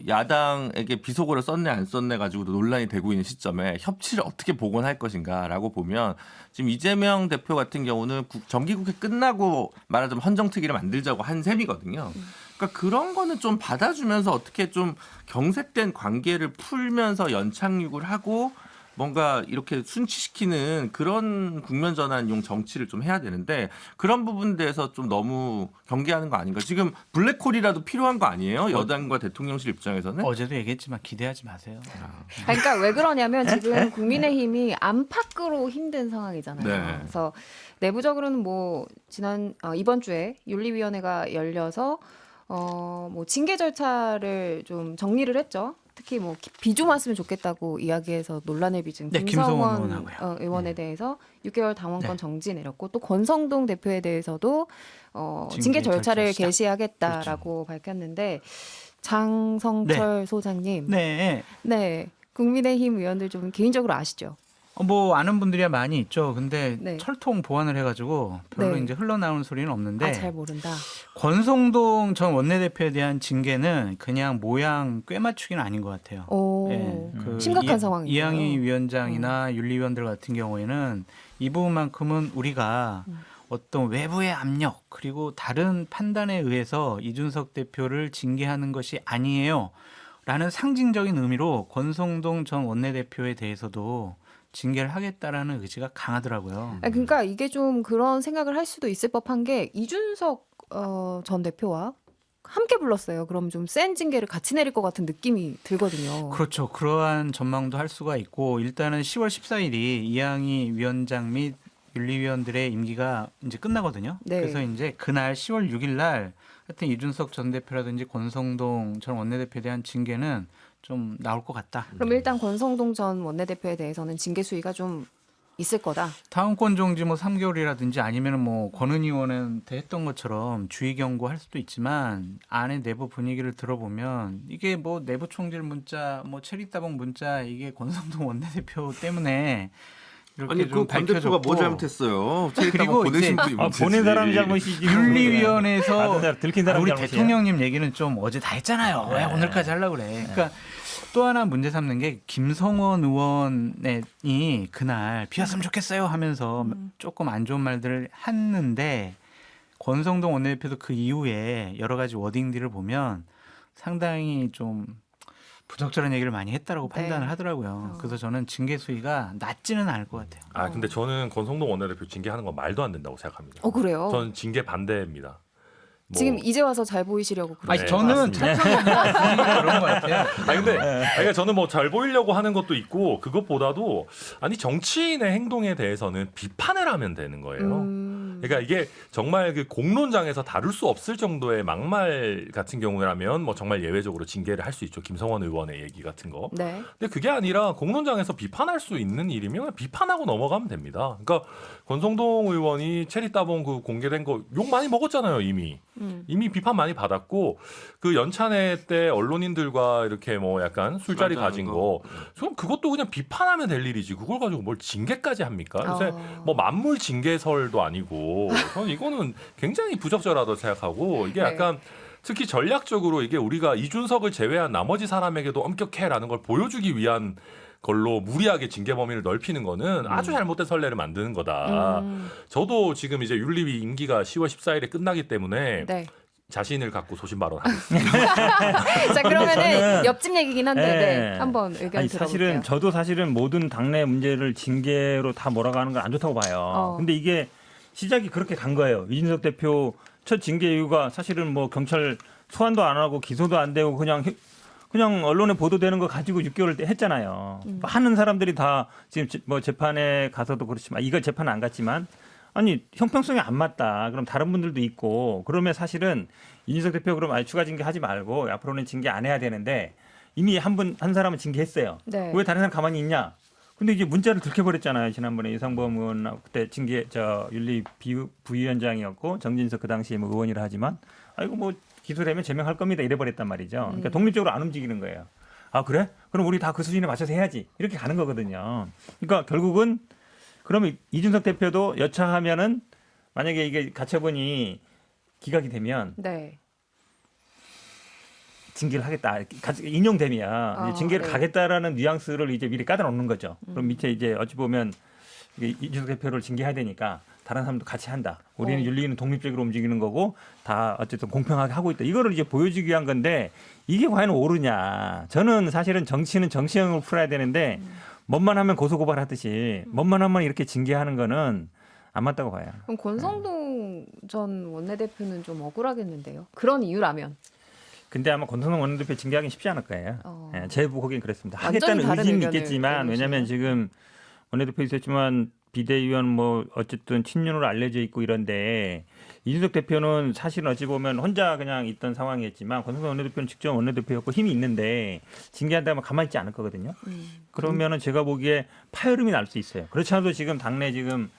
야당에게 비속어를 썼네 안 썼네 가지고도 논란이 되고 있는 시점에 협치를 어떻게 복원할 것인가라고 보면 지금 이재명 대표 같은 경우는 정기국회 끝나고 말하자면 헌정특위를 만들자고 한 셈이거든요. 그러니까 그런 거는 좀 받아주면서 어떻게 좀 경색된 관계를 풀면서 연착륙을 하고 뭔가 이렇게 순치시키는 그런 국면 전환용 정치를 좀 해야 되는데 그런 부분에 대해서 좀 너무 경계하는 거 아닌가. 지금 블랙홀이라도 필요한 거 아니에요? 여당과 대통령실 입장에서는. 어제도 얘기했지만 기대하지 마세요. 그러니까 왜 그러냐면 지금 국민의힘이 안팎으로 힘든 상황이잖아요. 네. 그래서 내부적으로는 뭐 이번 주에 윤리위원회가 열려서 뭐 징계 절차를 좀 정리를 했죠. 특히 뭐 비좀 왔으면 좋겠다고 이야기해서 논란을 빚은 네, 김성원 김성원 의원하고요. 의원에 대해서 6개월 당원권 네. 정지 내렸고 또 권성동 대표에 대해서도 징계 징계 절차를 절차 시작. 개시하겠다라고 밝혔는데 장성철 네. 소장님, 네. 네 국민의힘 의원들 좀 개인적으로 아시죠? 뭐 아는 분들이야 많이 있죠. 근데 네. 철통 보완을 해가지고 별로 네. 이제 흘러나오는 소리는 없는데 잘 모른다. 권성동 전 원내대표에 대한 징계는 그냥 모양 꿰맞추기는 아닌 것 같아요. 오, 예, 그 심각한 상황이에요. 이양희 위원장이나 윤리위원들 같은 경우에는 이 부분만큼은 우리가 어떤 외부의 압력 그리고 다른 판단에 의해서 이준석 대표를 징계하는 것이 아니에요. 라는 상징적인 의미로 권성동 전 원내대표에 대해서도 징계를 하겠다라는 의지가 강하더라고요. 그러니까 이게 좀 그런 생각을 할 수도 있을 법한 게 이준석 전 대표와 함께 불렀어요. 그럼 좀 센 징계를 같이 내릴 것 같은 느낌이 들거든요. 그렇죠. 그러한 전망도 할 수가 있고 일단은 10월 14일이 이양희 위원장 및 윤리위원들의 임기가 이제 끝나거든요. 네. 그래서 이제 그날 10월 6일 날 하여튼 이준석 전 대표라든지 권성동 전 원내대표에 대한 징계는 좀 나올 것 같다. 그럼 일단 권성동 전 원내대표에 대해서는 징계 수위가 좀 있을 거다. 당원권 정지 뭐 3개월이라든지 아니면은 뭐 권은 의원한테 했던 것처럼 주의 경고할 수도 있지만 안에 내부 분위기를 들어보면 이게 뭐 내부 총질 문자, 뭐 체리따봉 문자 이게 권성동 원내대표 때문에 이렇게 아니 좀 그 권 대표가 뭐 밝혀졌고 잘못했어요? 그리고 보내신 이제 분이 문제지. 보낸 사람이 잘못이지. 윤리위원회에서 들킨 사람 우리 잘못이에요. 대통령님 얘기는 좀 어제 다 했잖아요. 왜 오늘까지 하려고 그래. 그러니까 또 하나 문제 삼는 게 김성원 의원이 그날 비왔으면 좋겠어요 하면서 조금 안 좋은 말들을 했는데 권성동 원내대표도 그 이후에 여러 가지 워딩들을 보면 상당히 좀 부적절한 얘기를 많이 했다라고 네. 판단을 하더라고요. 그래서 저는 징계 수위가 낮지는 않을 것 같아요. 근데 저는 권성동 원내대표 징계하는 건 말도 안 된다고 생각합니다. 그래요? 저는 징계 반대입니다. 뭐. 지금 이제 와서 잘 보이시려고 아니 그러죠. 저는 맞습니다. 착각이 그런 것 같아요. 아니 근데 그러니까 저는 뭐 잘 보이려고 하는 것도 있고 그것보다도 아니 정치인의 행동에 대해서는 비판을 하면 되는 거예요. 그러니까 이게 정말 그 공론장에서 다룰 수 없을 정도의 막말 같은 경우라면 뭐 정말 예외적으로 징계를 할 수 있죠. 김성원 의원의 얘기 같은 거. 네. 근데 그게 아니라 공론장에서 비판할 수 있는 일이면 비판하고 넘어가면 됩니다. 그러니까 권성동 의원이 체리 따봉 그 공개된 거 욕 많이 먹었잖아요, 이미. 이미 비판 많이 받았고 그 연찬회 때 언론인들과 이렇게 뭐 약간 술자리 가진 거 저는 그것도 그냥 비판하면 될 일이지 그걸 가지고 뭘 징계까지 합니까? 요새 뭐 만물 징계설도 아니고 저는 이거는 굉장히 부적절하다고 생각하고 이게 약간 특히 전략적으로 이게 우리가 이준석을 제외한 나머지 사람에게도 엄격해라는 걸 보여주기 위한 걸로 무리하게 징계 범위를 넓히는 거는 아주 잘못된 선례를 만드는 거다. 저도 지금 이제 윤리위 임기가 10월 14일에 끝나기 때문에 네. 자신을 갖고 소신 발언하겠습니다. 자 그러면은 옆집 얘기긴 한데 네. 네. 한번 의견 아니, 들어볼게요. 저도 사실은 모든 당내 문제를 징계로 다 몰아가는 건 안 좋다고 봐요. 근데 이게 시작이 그렇게 간 거예요. 이준석 대표 첫 징계 이유가 사실은 뭐 경찰 소환도 안 하고 기소도 안 되고 그냥 언론에 보도되는 거 가지고 6개월 했잖아요. 하는 사람들이 다 지금 뭐 재판에 가서도 그렇지만 이거 재판 안 갔지만 아니 형평성이 안 맞다. 그럼 다른 분들도 있고 그러면 사실은 이준석 대표 그럼 아예 추가 징계 하지 말고 앞으로는 징계 안 해야 되는데 이미 한 사람은 징계했어요. 네. 왜 다른 사람 가만히 있냐? 근데 이제 문자를 들켜버렸잖아요. 지난번에 유상범 의원 그때 징계 윤리 부위원장이었고 정진석 그 당시에 뭐 의원이라 하지만 아이고 뭐 기소되면 제명할 겁니다. 이래버렸단 말이죠. 그러니까 독립적으로 안 움직이는 거예요. 아 그래? 그럼 우리 다 그 수준에 맞춰서 해야지. 이렇게 가는 거거든요. 그러니까 결국은 그러면 이준석 대표도 여차하면은 만약에 이게 가처분이 기각이 되면 네. 징계를 하겠다. 인용되면 이제 징계를 네. 가겠다라는 뉘앙스를 이제 미리 깔아놓는 거죠. 그럼 밑에 이제 어찌 보면 이준석 대표를 징계해야 되니까 다른 사람도 같이 한다. 우리는 윤리는 독립적으로 움직이는 거고 다 어쨌든 공평하게 하고 있다. 이거를 이제 보여주기 위한 건데 이게 과연 옳으냐. 저는 사실은 정치는 정치형으로 풀어야 되는데 뭔만 하면 고소고발하듯이 뭔만 하면 이렇게 징계하는 거는 안 맞다고 봐요. 그럼 권성동 전 원내대표는 좀 억울하겠는데요. 그런 이유라면. 근데 아마 권성동 원내대표 징계하기는 쉽지 않을 거예요. 예, 제 보기엔 그렇습니다. 완전히 하겠다는 다른 의지는 의견을 있겠지만 내놓으시네요. 왜냐하면 지금 원내대표 있었지만 비대위원 뭐 어쨌든 친윤으로 알려져 있고 이런데 이준석 대표는 사실은 어찌 보면 혼자 그냥 있던 상황이었지만 권성동 원내대표는 직접 원내대표였고 힘이 있는데 징계한다면 가만히 있지 않을 거거든요. 그러면은 제가 보기에 파열음이 날 수 있어요. 그렇지 않아도 지금 당내 지금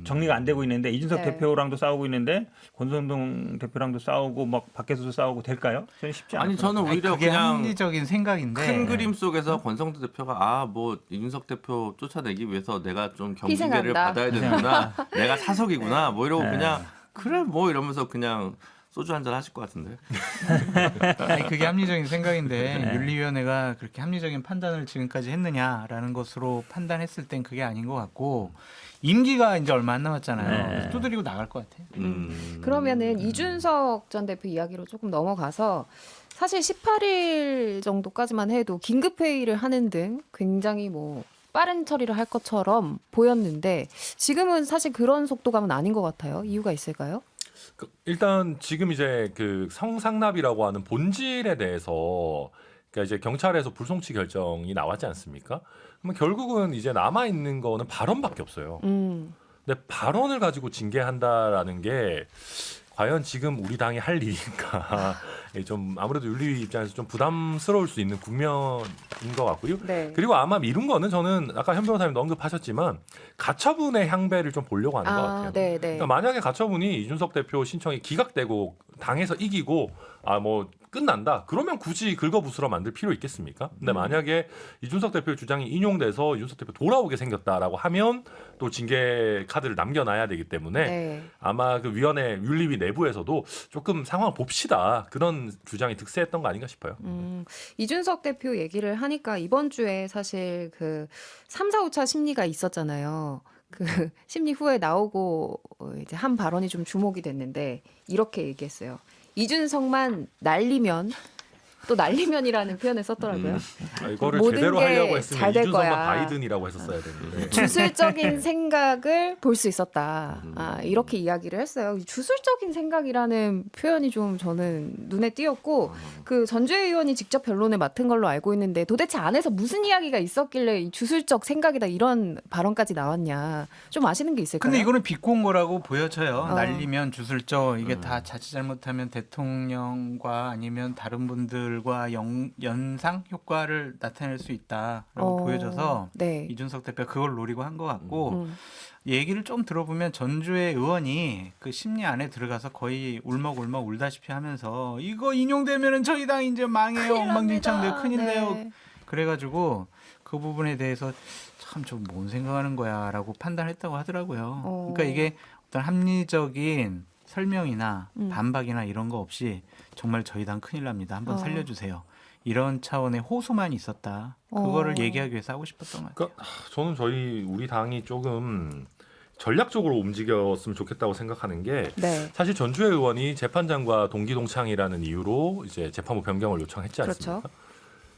정리가 안 되고 있는데 이준석 네. 대표랑도 싸우고 있는데 권성동 대표랑도 싸우고 막 밖에서도 싸우고 될까요? 저는 쉽지 않아요. 아니 저는 오히려 그게 그냥 합리적인 생각인데 큰 그림 속에서 권성동 대표가 뭐 이준석 대표 쫓아내기 위해서 내가 좀 경징계를 희생한다. 받아야 되는구나. 내가 사석이구나. 뭐 이러고 네. 그냥 그래 뭐 이러면서 그냥 소주 한잔 하실 것 같은데. 아니, 그게 합리적인 생각인데 네. 윤리위원회가 그렇게 합리적인 판단을 지금까지 했느냐라는 것으로 판단했을 땐 그게 아닌 것 같고 임기가 이제 얼마 안 남았잖아요. 네. 그래서 두드리고 나갈 것 같아요. 그러면은 이준석 전 대표 이야기로 조금 넘어가서 사실 18일 정도까지만 해도 긴급 회의를 하는 등 굉장히 뭐 빠른 처리를 할 것처럼 보였는데 지금은 사실 그런 속도감은 아닌 것 같아요. 이유가 있을까요? 일단 지금 이제 그 성상납이라고 하는 본질에 대해서 그러니까 이제 경찰에서 불송치 결정이 나왔지 않습니까? 그러면 결국은 이제 남아 있는 거는 발언밖에 없어요. 근데 발언을 가지고 징계한다라는 게 과연 지금 우리 당이 할 일인가? 좀 아무래도 윤리위 입장에서 좀 부담스러울 수 있는 국면인 것 같고요. 네. 그리고 아마 미룬 거는 저는 아까 현 변호사님도 언급하셨지만 가처분의 향배를 좀 보려고 하는 것 같아요. 네, 네. 그러니까 만약에 가처분이 이준석 대표 신청이 기각되고 당에서 이기고 뭐 끝난다. 그러면 굳이 긁어부스러 만들 필요 있겠습니까? 근데 만약에 이준석 대표의 주장이 인용돼서 이준석 대표 돌아오게 생겼다라고 하면 또 징계 카드를 남겨놔야 되기 때문에 네. 아마 그 위원회 윤리위 내부에서도 조금 상황을 봅시다. 그런 주장이 득세했던 거 아닌가 싶어요. 이준석 대표 얘기를 하니까 이번 주에 사실 그 3, 4, 5차 심리가 있었잖아요. 그 심리 후에 나오고 이제 한 발언이 좀 주목이 됐는데 이렇게 얘기했어요. 이준석만 날리면 또 날리면이라는 표현을 썼더라고요. 이거를 모든 제대로 게 하려고 했으면 잘될 이준석만 거야. 바이든이라고 했었어야 되는데. 주술적인 생각을 볼 수 있었다. 이렇게 이야기를 했어요. 주술적인 생각이라는 표현이 좀 저는 눈에 띄었고 그 전주혜 의원이 직접 변론을 맡은 걸로 알고 있는데 도대체 안에서 무슨 이야기가 있었길래 이 주술적 생각이다 이런 발언까지 나왔냐. 좀 아시는 게 있을까요? 근데 이거는 비꼬은 거라고 보여져요. 어. 날리면 주술적 이게 다 자칫 잘못하면 대통령과 아니면 다른 분들과 연상 효과를 나타낼 수 있다라고 보여져서 네. 이준석 대표가 그걸 노리고 한 것 같고 음. 얘기를 좀 들어보면 전주의 의원이 그 심리 안에 들어가서 거의 울먹울먹 울다시피 하면서 이거 인용되면은 저희 당 이제 망해요. 큰일 엉망진창돼요. 납니다. 큰일돼요. 네. 그래가지고 그 부분에 대해서 참 좀 뭔 생각하는 거야라고 판단했다고 하더라고요. 그러니까 이게 어떤 합리적인 설명이나 반박이나 이런 거 없이 정말 저희 당 큰일 납니다. 한번 살려주세요. 이런 차원의 호소만 있었다. 그거를 얘기하기 위해서 하고 싶었던 것 같아요. 그러니까 저는 우리 당이 조금 전략적으로 움직였으면 좋겠다고 생각하는 게 네. 사실 전주혜 의원이 재판장과 동기동창이라는 이유로 이제 재판부 변경을 요청했지 않습니까? 그렇죠.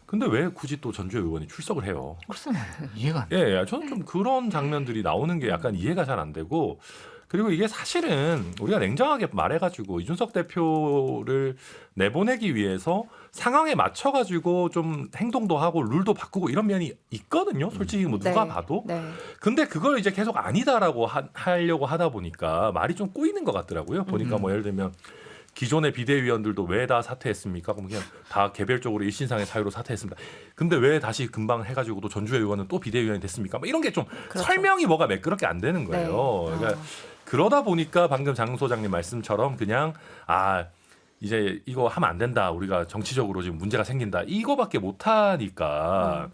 근데 왜 굳이 또 전주혜 의원이 출석을 해요? 글쎄 말이에요. 이해가 안 돼. 예, 저는 좀 그런 장면들이 나오는 게 약간 이해가 잘 안 되고 그리고 이게 사실은 우리가 냉정하게 말해가지고 이준석 대표를 내보내기 위해서 상황에 맞춰가지고 좀 행동도 하고 룰도 바꾸고 이런 면이 있거든요. 솔직히 뭐 누가 네. 봐도. 네. 근데 그걸 이제 계속 아니다라고 하려고 하다 보니까 말이 좀 꼬이는 것 같더라고요. 보니까 뭐 예를 들면 기존의 비대위원들도 왜 다 사퇴했습니까? 그럼 그냥 다 개별적으로 일신상의 사유로 사퇴했습니다. 근데 왜 다시 금방 해가지고 또 전주혜 의원은 또 비대위원이 됐습니까? 뭐 이런 게 좀 그렇죠. 설명이 뭐가 매끄럽게 안 되는 거예요. 네. 그러니까 그러다 보니까 방금 장 소장님 말씀처럼 그냥 이제 이거 하면 안 된다. 우리가 정치적으로 지금 문제가 생긴다. 이거밖에 못 하니까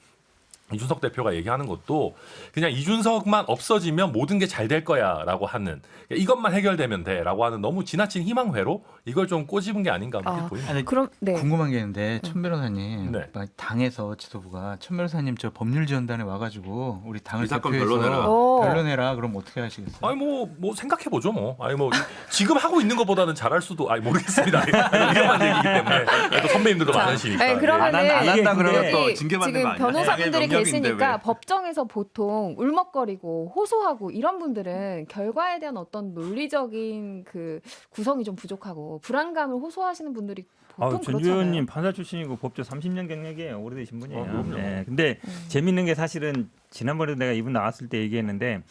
이준석 대표가 얘기하는 것도 그냥 이준석만 없어지면 모든 게 잘 될 거야라고 하는 이것만 해결되면 돼라고 하는 너무 지나친 희망회로 이걸 좀 꼬집은 게 아닌가 그렇게 보입니다. 아니, 그럼 네. 궁금한 게 있는데 천 변호사님 네. 막 당에서 지도부가 천 변호사님 저 법률지원단에 와가지고 우리 당을 이 사건 대표해서 변론해라. 오. 변론해라. 그럼 어떻게 하시겠어요? 아니 뭐 생각해 보죠 뭐. 아니 뭐 지금 하고 있는 것보다는 잘할 수도 모르겠습니다. 위험한 얘기이기 때문에 또 선배님들도 많으시니까. 아니, 그러면은 안 한다 그러면 이게 또 징계받는 거 지금 아니야? 변호사분들이 명령인데 계시니까 왜? 법정에서 보통 울먹거리고 호소하고 이런 분들은 결과에 대한 어떤 논리적인 그 구성이 좀 부족하고 불안감을 호소하시는 분들이 보통 전 그렇잖아요. 의원님 판사 출신이고 법조 30년 경력이에요. 오래되신 분이에요. 그럼요. 네. 근데 재밌는 게 사실은 지난번에 내가 이분 나왔을 때 얘기했는데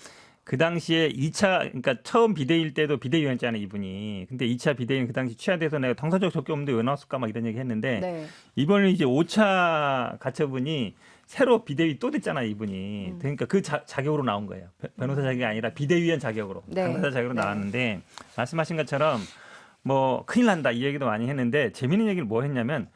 그 당시에 2차 그러니까 처음 비대위일 때도 비대위였잖아요, 이분이. 근데 2차 비대위는 그 당시 취하돼서 내가 당사적 적격 없는데 왜 나왔을까 막 이런 얘기 했는데 네. 이번에 이제 5차 가처분이 새로 비대위 또 됐잖아요, 이분이. 그러니까 그 자격으로 나온 거예요. 변호사 자격이 아니라 비대위원 자격으로. 네. 당사자 자격으로 네. 나왔는데 말씀하신 것처럼 뭐 큰일 난다 이 얘기도 많이 했는데 재미있는 얘기를 뭐 했냐면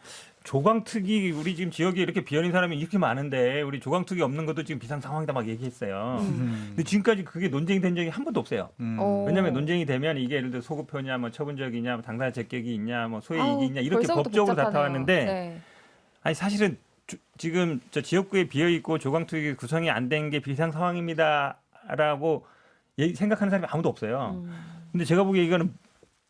조광특위 우리 지금 지역에 이렇게 비어있는 사람이 이렇게 많은데 우리 조광특위 없는 것도 지금 비상 상황이다 막 얘기했어요. 근데 지금까지 그게 논쟁이 된 적이 한 번도 없어요. 왜냐하면 논쟁이 되면 이게 예를 들어 소급표냐, 뭐 처분적이냐, 뭐 당사자 적격이 있냐, 뭐 소외 이익이 있냐 이렇게 벌써부터 법적으로 복잡하네요. 다퉈왔는데 네. 아니 사실은 지금 저 지역구에 비어 있고 조광특위 구성이 안 된 게 비상 상황입니다라고 생각하는 사람이 아무도 없어요. 근데 제가 보기에 이거는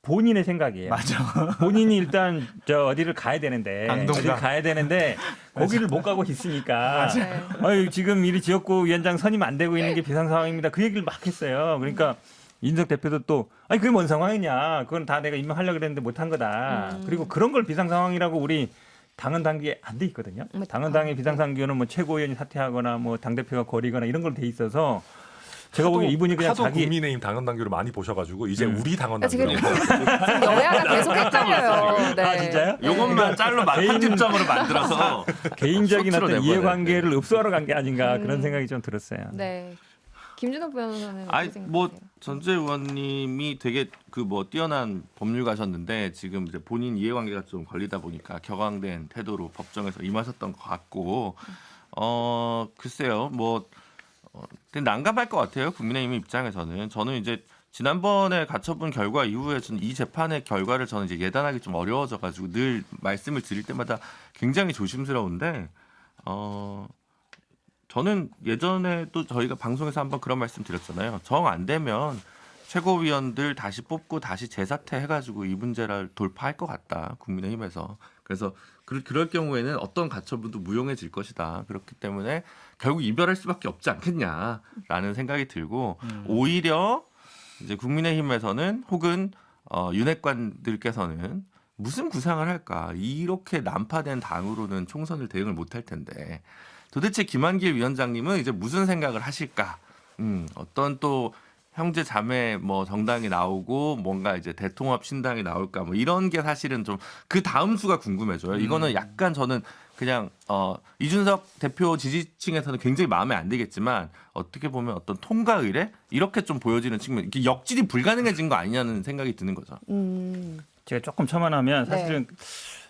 본인의 생각이에요. 맞아. 본인이 일단 저 어디를 가야 되는데 강동가. 어디를 가야 되는데 거기를 못 가고 있으니까 네. 아유, 지금 이 지역구 위원장 선임 안 되고 있는 게 비상 상황입니다. 그 얘기를 막 했어요. 그러니까 이준석 대표도 또 아니 그게 뭔 상황이냐. 그건 다 내가 임명하려고 그랬는데 못한 거다. 그리고 그런 걸 비상 상황이라고 우리 당헌 당규에 안 돼 있거든요. 당헌 당의 비상 상규는 뭐 최고위원이 사퇴하거나 뭐 당 대표가 거리거나 이런 걸 돼 있어서 제가 보기에 이분이 그냥 하도 자기 국민의힘 당헌 당규를 많이 보셔가지고 이제 우리 당헌 지금 당규를 지금 여야가 계속 헷갈려요. 네. 아 진짜요? 요것만 짤로 편집점으로 만들어서 개인적인 쇼츠로 어떤 내보내야 이해관계를 읍소하러 간 게 아닌가 그런 생각이 좀 들었어요. 네. 김준호 변호사는 아니 어떻게 뭐 생각하세요? 전재 의원님이 되게 그 뭐 뛰어난 법률가셨는데 지금 이제 본인 이해관계가 좀 걸리다 보니까 격앙된 태도로 법정에서 임하셨던 것 같고 글쎄요 뭐 되게 난감할 것 같아요 국민의힘 입장에서는. 저는 이제 지난번에 가처분 결과 이후에 저는 이 재판의 결과를 저는 이제 예단하기 좀 어려워져가지고 늘 말씀을 드릴 때마다 굉장히 조심스러운데 저는 예전에 또 저희가 방송에서 한번 그런 말씀 드렸잖아요. 정 안 되면 최고위원들 다시 뽑고 다시 재사퇴해가지고 이 문제를 돌파할 것 같다. 국민의힘에서. 그래서 그럴 경우에는 어떤 가처분도 무용해질 것이다. 그렇기 때문에 결국 이별할 수밖에 없지 않겠냐라는 생각이 들고 오히려 이제 국민의힘에서는 혹은 윤핵관들께서는 무슨 구상을 할까? 이렇게 난파된 당으로는 총선을 대응을 못할 텐데 도대체 김한길 위원장님은 이제 무슨 생각을 하실까? 어떤 또 형제 자매 뭐 정당이 나오고 뭔가 이제 대통합 신당이 나올까 뭐 이런 게 사실은 좀 그 다음 수가 궁금해져요. 이거는 약간 저는 그냥 이준석 대표 지지층에서는 굉장히 마음에 안 들겠지만 어떻게 보면 어떤 통과 의례 이렇게 좀 보여지는 측면, 이게 역질이 불가능해진 거 아니냐는 생각이 드는 거죠. 제가 조금 첨언하면 사실은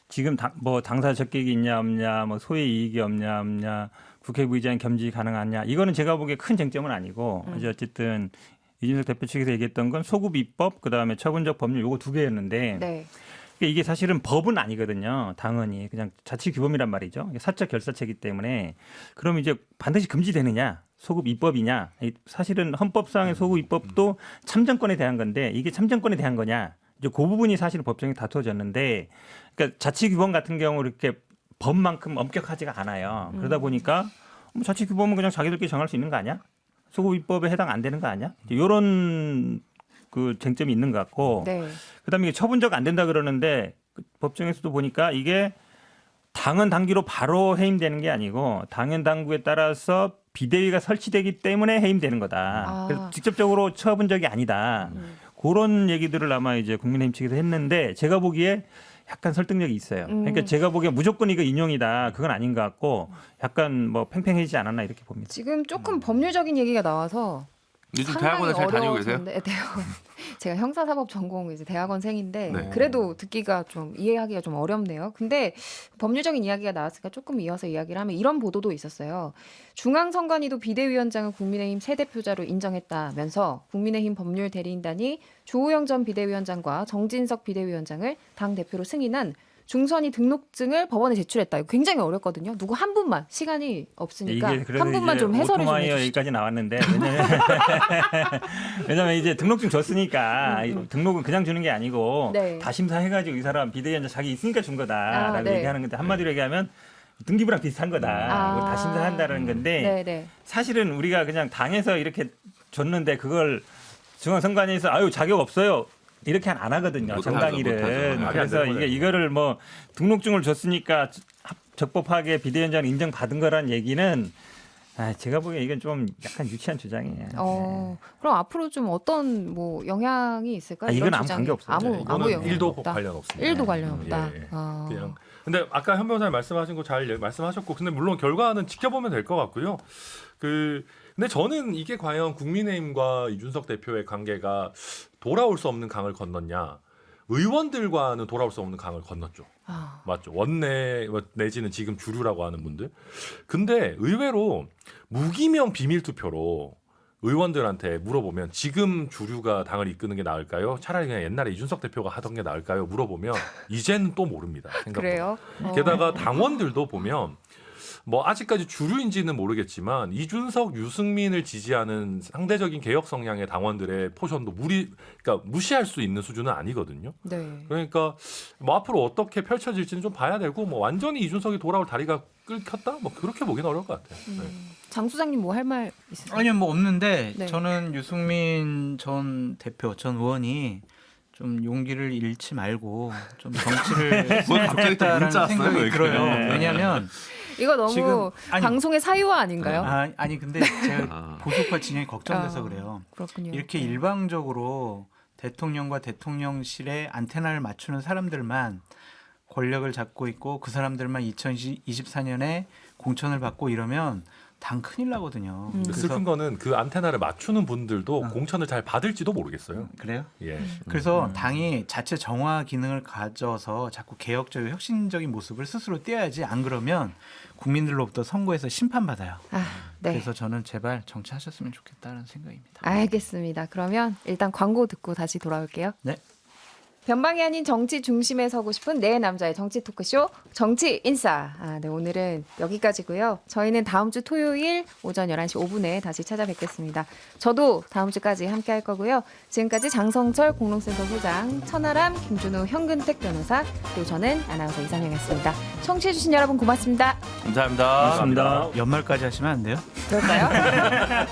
지금 뭐 당사 적격이 있냐 없냐, 뭐 소외 이익이 없냐, 국회 부의장 겸직이 가능하냐, 이거는 제가 보기에 큰 쟁점은 아니고 이제 어쨌든 이준석 대표 측에서 얘기했던 건 소급 입법, 그다음에 처분적 법률 요거 두 개였는데 네. 이게 사실은 법은 아니거든요. 당헌이 그냥 자치규범이란 말이죠. 이게 사적 결사체이기 때문에 그럼 이제 반드시 금지되느냐, 소급 입법이냐, 사실은 헌법상의 소급 입법도 참정권에 대한 건데 이게 참정권에 대한 거냐, 이제 그 부분이 사실 법정에 다투어졌는데, 그러니까 자치규범 같은 경우 이렇게 법만큼 엄격하지가 않아요. 그러다 보니까 뭐 자치규범은 그냥 자기들끼리 정할 수 있는 거 아니야? 소급 입법에 해당 안 되는 거 아니야? 이런 그 쟁점이 있는 것 같고, 네. 그다음에 이게 처분적 안 된다 그러는데 법정에서도 보니까 이게 당헌 당규로 바로 해임되는 게 아니고 당헌 당규에 따라서 비대위가 설치되기 때문에 해임되는 거다. 그래서 직접적으로 처분적이 아니다. 그런 얘기들을 아마 이제 국민의힘 측에서 했는데 제가 보기에 약간 설득력이 있어요. 그러니까 제가 보기에 무조건 이거 인용이다, 그건 아닌 것 같고 약간 뭐 팽팽해지지 않았나 이렇게 봅니다. 지금 조금 법률적인 얘기가 나와서 요즘 상당히 대학원에 잘 다니고 계세요? 어려워졌는데, 대학원. 제가 형사사법 전공 이제 대학원생인데 네. 그래도 듣기가 좀 이해하기가 좀 어렵네요. 근데 법률적인 이야기가 나왔으니까 조금 이어서 이야기를 하면 이런 보도도 있었어요. 중앙선관위도 비대위원장을 국민의힘 새 대표자로 인정했다면서 국민의힘 법률 대리인단이 조우영 전 비대위원장과 정진석 비대위원장을 당 대표로 승인한 중선이 등록증을 법원에 제출했다. 이거 굉장히 어렵거든요. 누구 한 분만, 시간이 없으니까 이게 그래도 한 분만 이제 좀 해설을 좀 오토마이어 해주시죠. 여기까지 나왔는데 왜냐면 이제 등록증 줬으니까 등록은 그냥 주는 게 아니고 네. 다 심사해가지고 이 사람 비대위원장 자기 있으니까 준 거다라고 네. 얘기하는 건데 한마디로 얘기하면 등기부랑 비슷한 거다. 다 심사한다는 건데 네네. 사실은 우리가 그냥 당에서 이렇게 줬는데 그걸 중앙선관위에서 아유 자격 없어요, 이렇게 안 하거든요. 못하죠, 정당일은. 못하죠. 그래서 안 이게 이거를 뭐 등록증을 줬으니까 적법하게 비대위원장 인정받은 거란 얘기는 제가 보기에 이건 좀 약간 유치한 주장이에요. 그럼 앞으로 좀 어떤 뭐 영향이 있을까요? 이건 이런 아무 주장이? 관계 없어요. 아무 이거는 영향 1도 없다. 관련 없습니다. 1도 관련 없다. 예. 그냥 근데 아까 현 변호사님 말씀하신 거 잘 말씀하셨고, 근데 물론 결과는 지켜보면 될 것 같고요. 근데 저는 이게 과연 국민의힘과 이준석 대표의 관계가 돌아올 수 없는 강을 건넜냐? 의원들과는 돌아올 수 없는 강을 건넜죠. 맞죠. 원내 내지는 지금 주류라고 하는 분들. 근데 의외로 무기명 비밀 투표로 의원들한테 물어보면 지금 주류가 당을 이끄는 게 나을까요? 차라리 그냥 옛날에 이준석 대표가 하던 게 나을까요? 물어보면 이제는 또 모릅니다. 생각보다. 그래요? 게다가 당원들도 보면 뭐 아직까지 주류인지는 모르겠지만 이준석, 유승민을 지지하는 상대적인 개혁 성향의 당원들의 포션도 그러니까 무시할 수 있는 수준은 아니거든요. 네. 그러니까 뭐 앞으로 어떻게 펼쳐질지는 좀 봐야 되고, 뭐 완전히 이준석이 돌아올 다리가 끊겼다? 뭐 그렇게 보기는 어려울 것 같아요. 네. 장 수장님 뭐 할 말 있으세요? 아니요, 뭐 없는데 네. 저는 유승민 전 대표, 전 의원이 좀 용기를 잃지 말고 좀 정치를 했으면 갑자기 또 좋겠다라는 문자 왔어요? 생각이 왜 들어요. 그래? 왜냐하면 이거 너무 지금 아니, 방송의 사유화 아닌가요? 아니 근데 제가 보수파 진영이 걱정돼서 그래요. 그렇군요. 이렇게 네. 일방적으로 대통령과 대통령실에 안테나를 맞추는 사람들만 권력을 잡고 있고 그 사람들만 2024년에 공천을 받고 이러면 당 큰일 나거든요. 근데 슬픈 거는 그 안테나를 맞추는 분들도 공천을 잘 받을지도 모르겠어요. 그래요? 예. 그래서 당이 자체 정화 기능을 가져서 자꾸 개혁적이고 혁신적인 모습을 스스로 띄어야지, 안 그러면 국민들로부터 선거에서 심판받아요. 네. 그래서 저는 제발 정치하셨으면 좋겠다는 생각입니다. 알겠습니다. 그러면 일단 광고 듣고 다시 돌아올게요. 네. 변방이 아닌 정치 중심에 서고 싶은 네 남자의 정치 토크쇼 정치 인싸. 네, 오늘은 여기까지고요. 저희는 다음 주 토요일 오전 11시 5분에 다시 찾아뵙겠습니다. 저도 다음 주까지 함께 할 거고요. 지금까지 장성철 공동센터 소장, 천하람, 김준우, 현근택 변호사, 그리고 저는 아나운서 이선영이었습니다. 청취해주신 여러분 고맙습니다. 감사합니다. 고맙습니다. 연말까지 하시면 안 돼요? 그럴까요?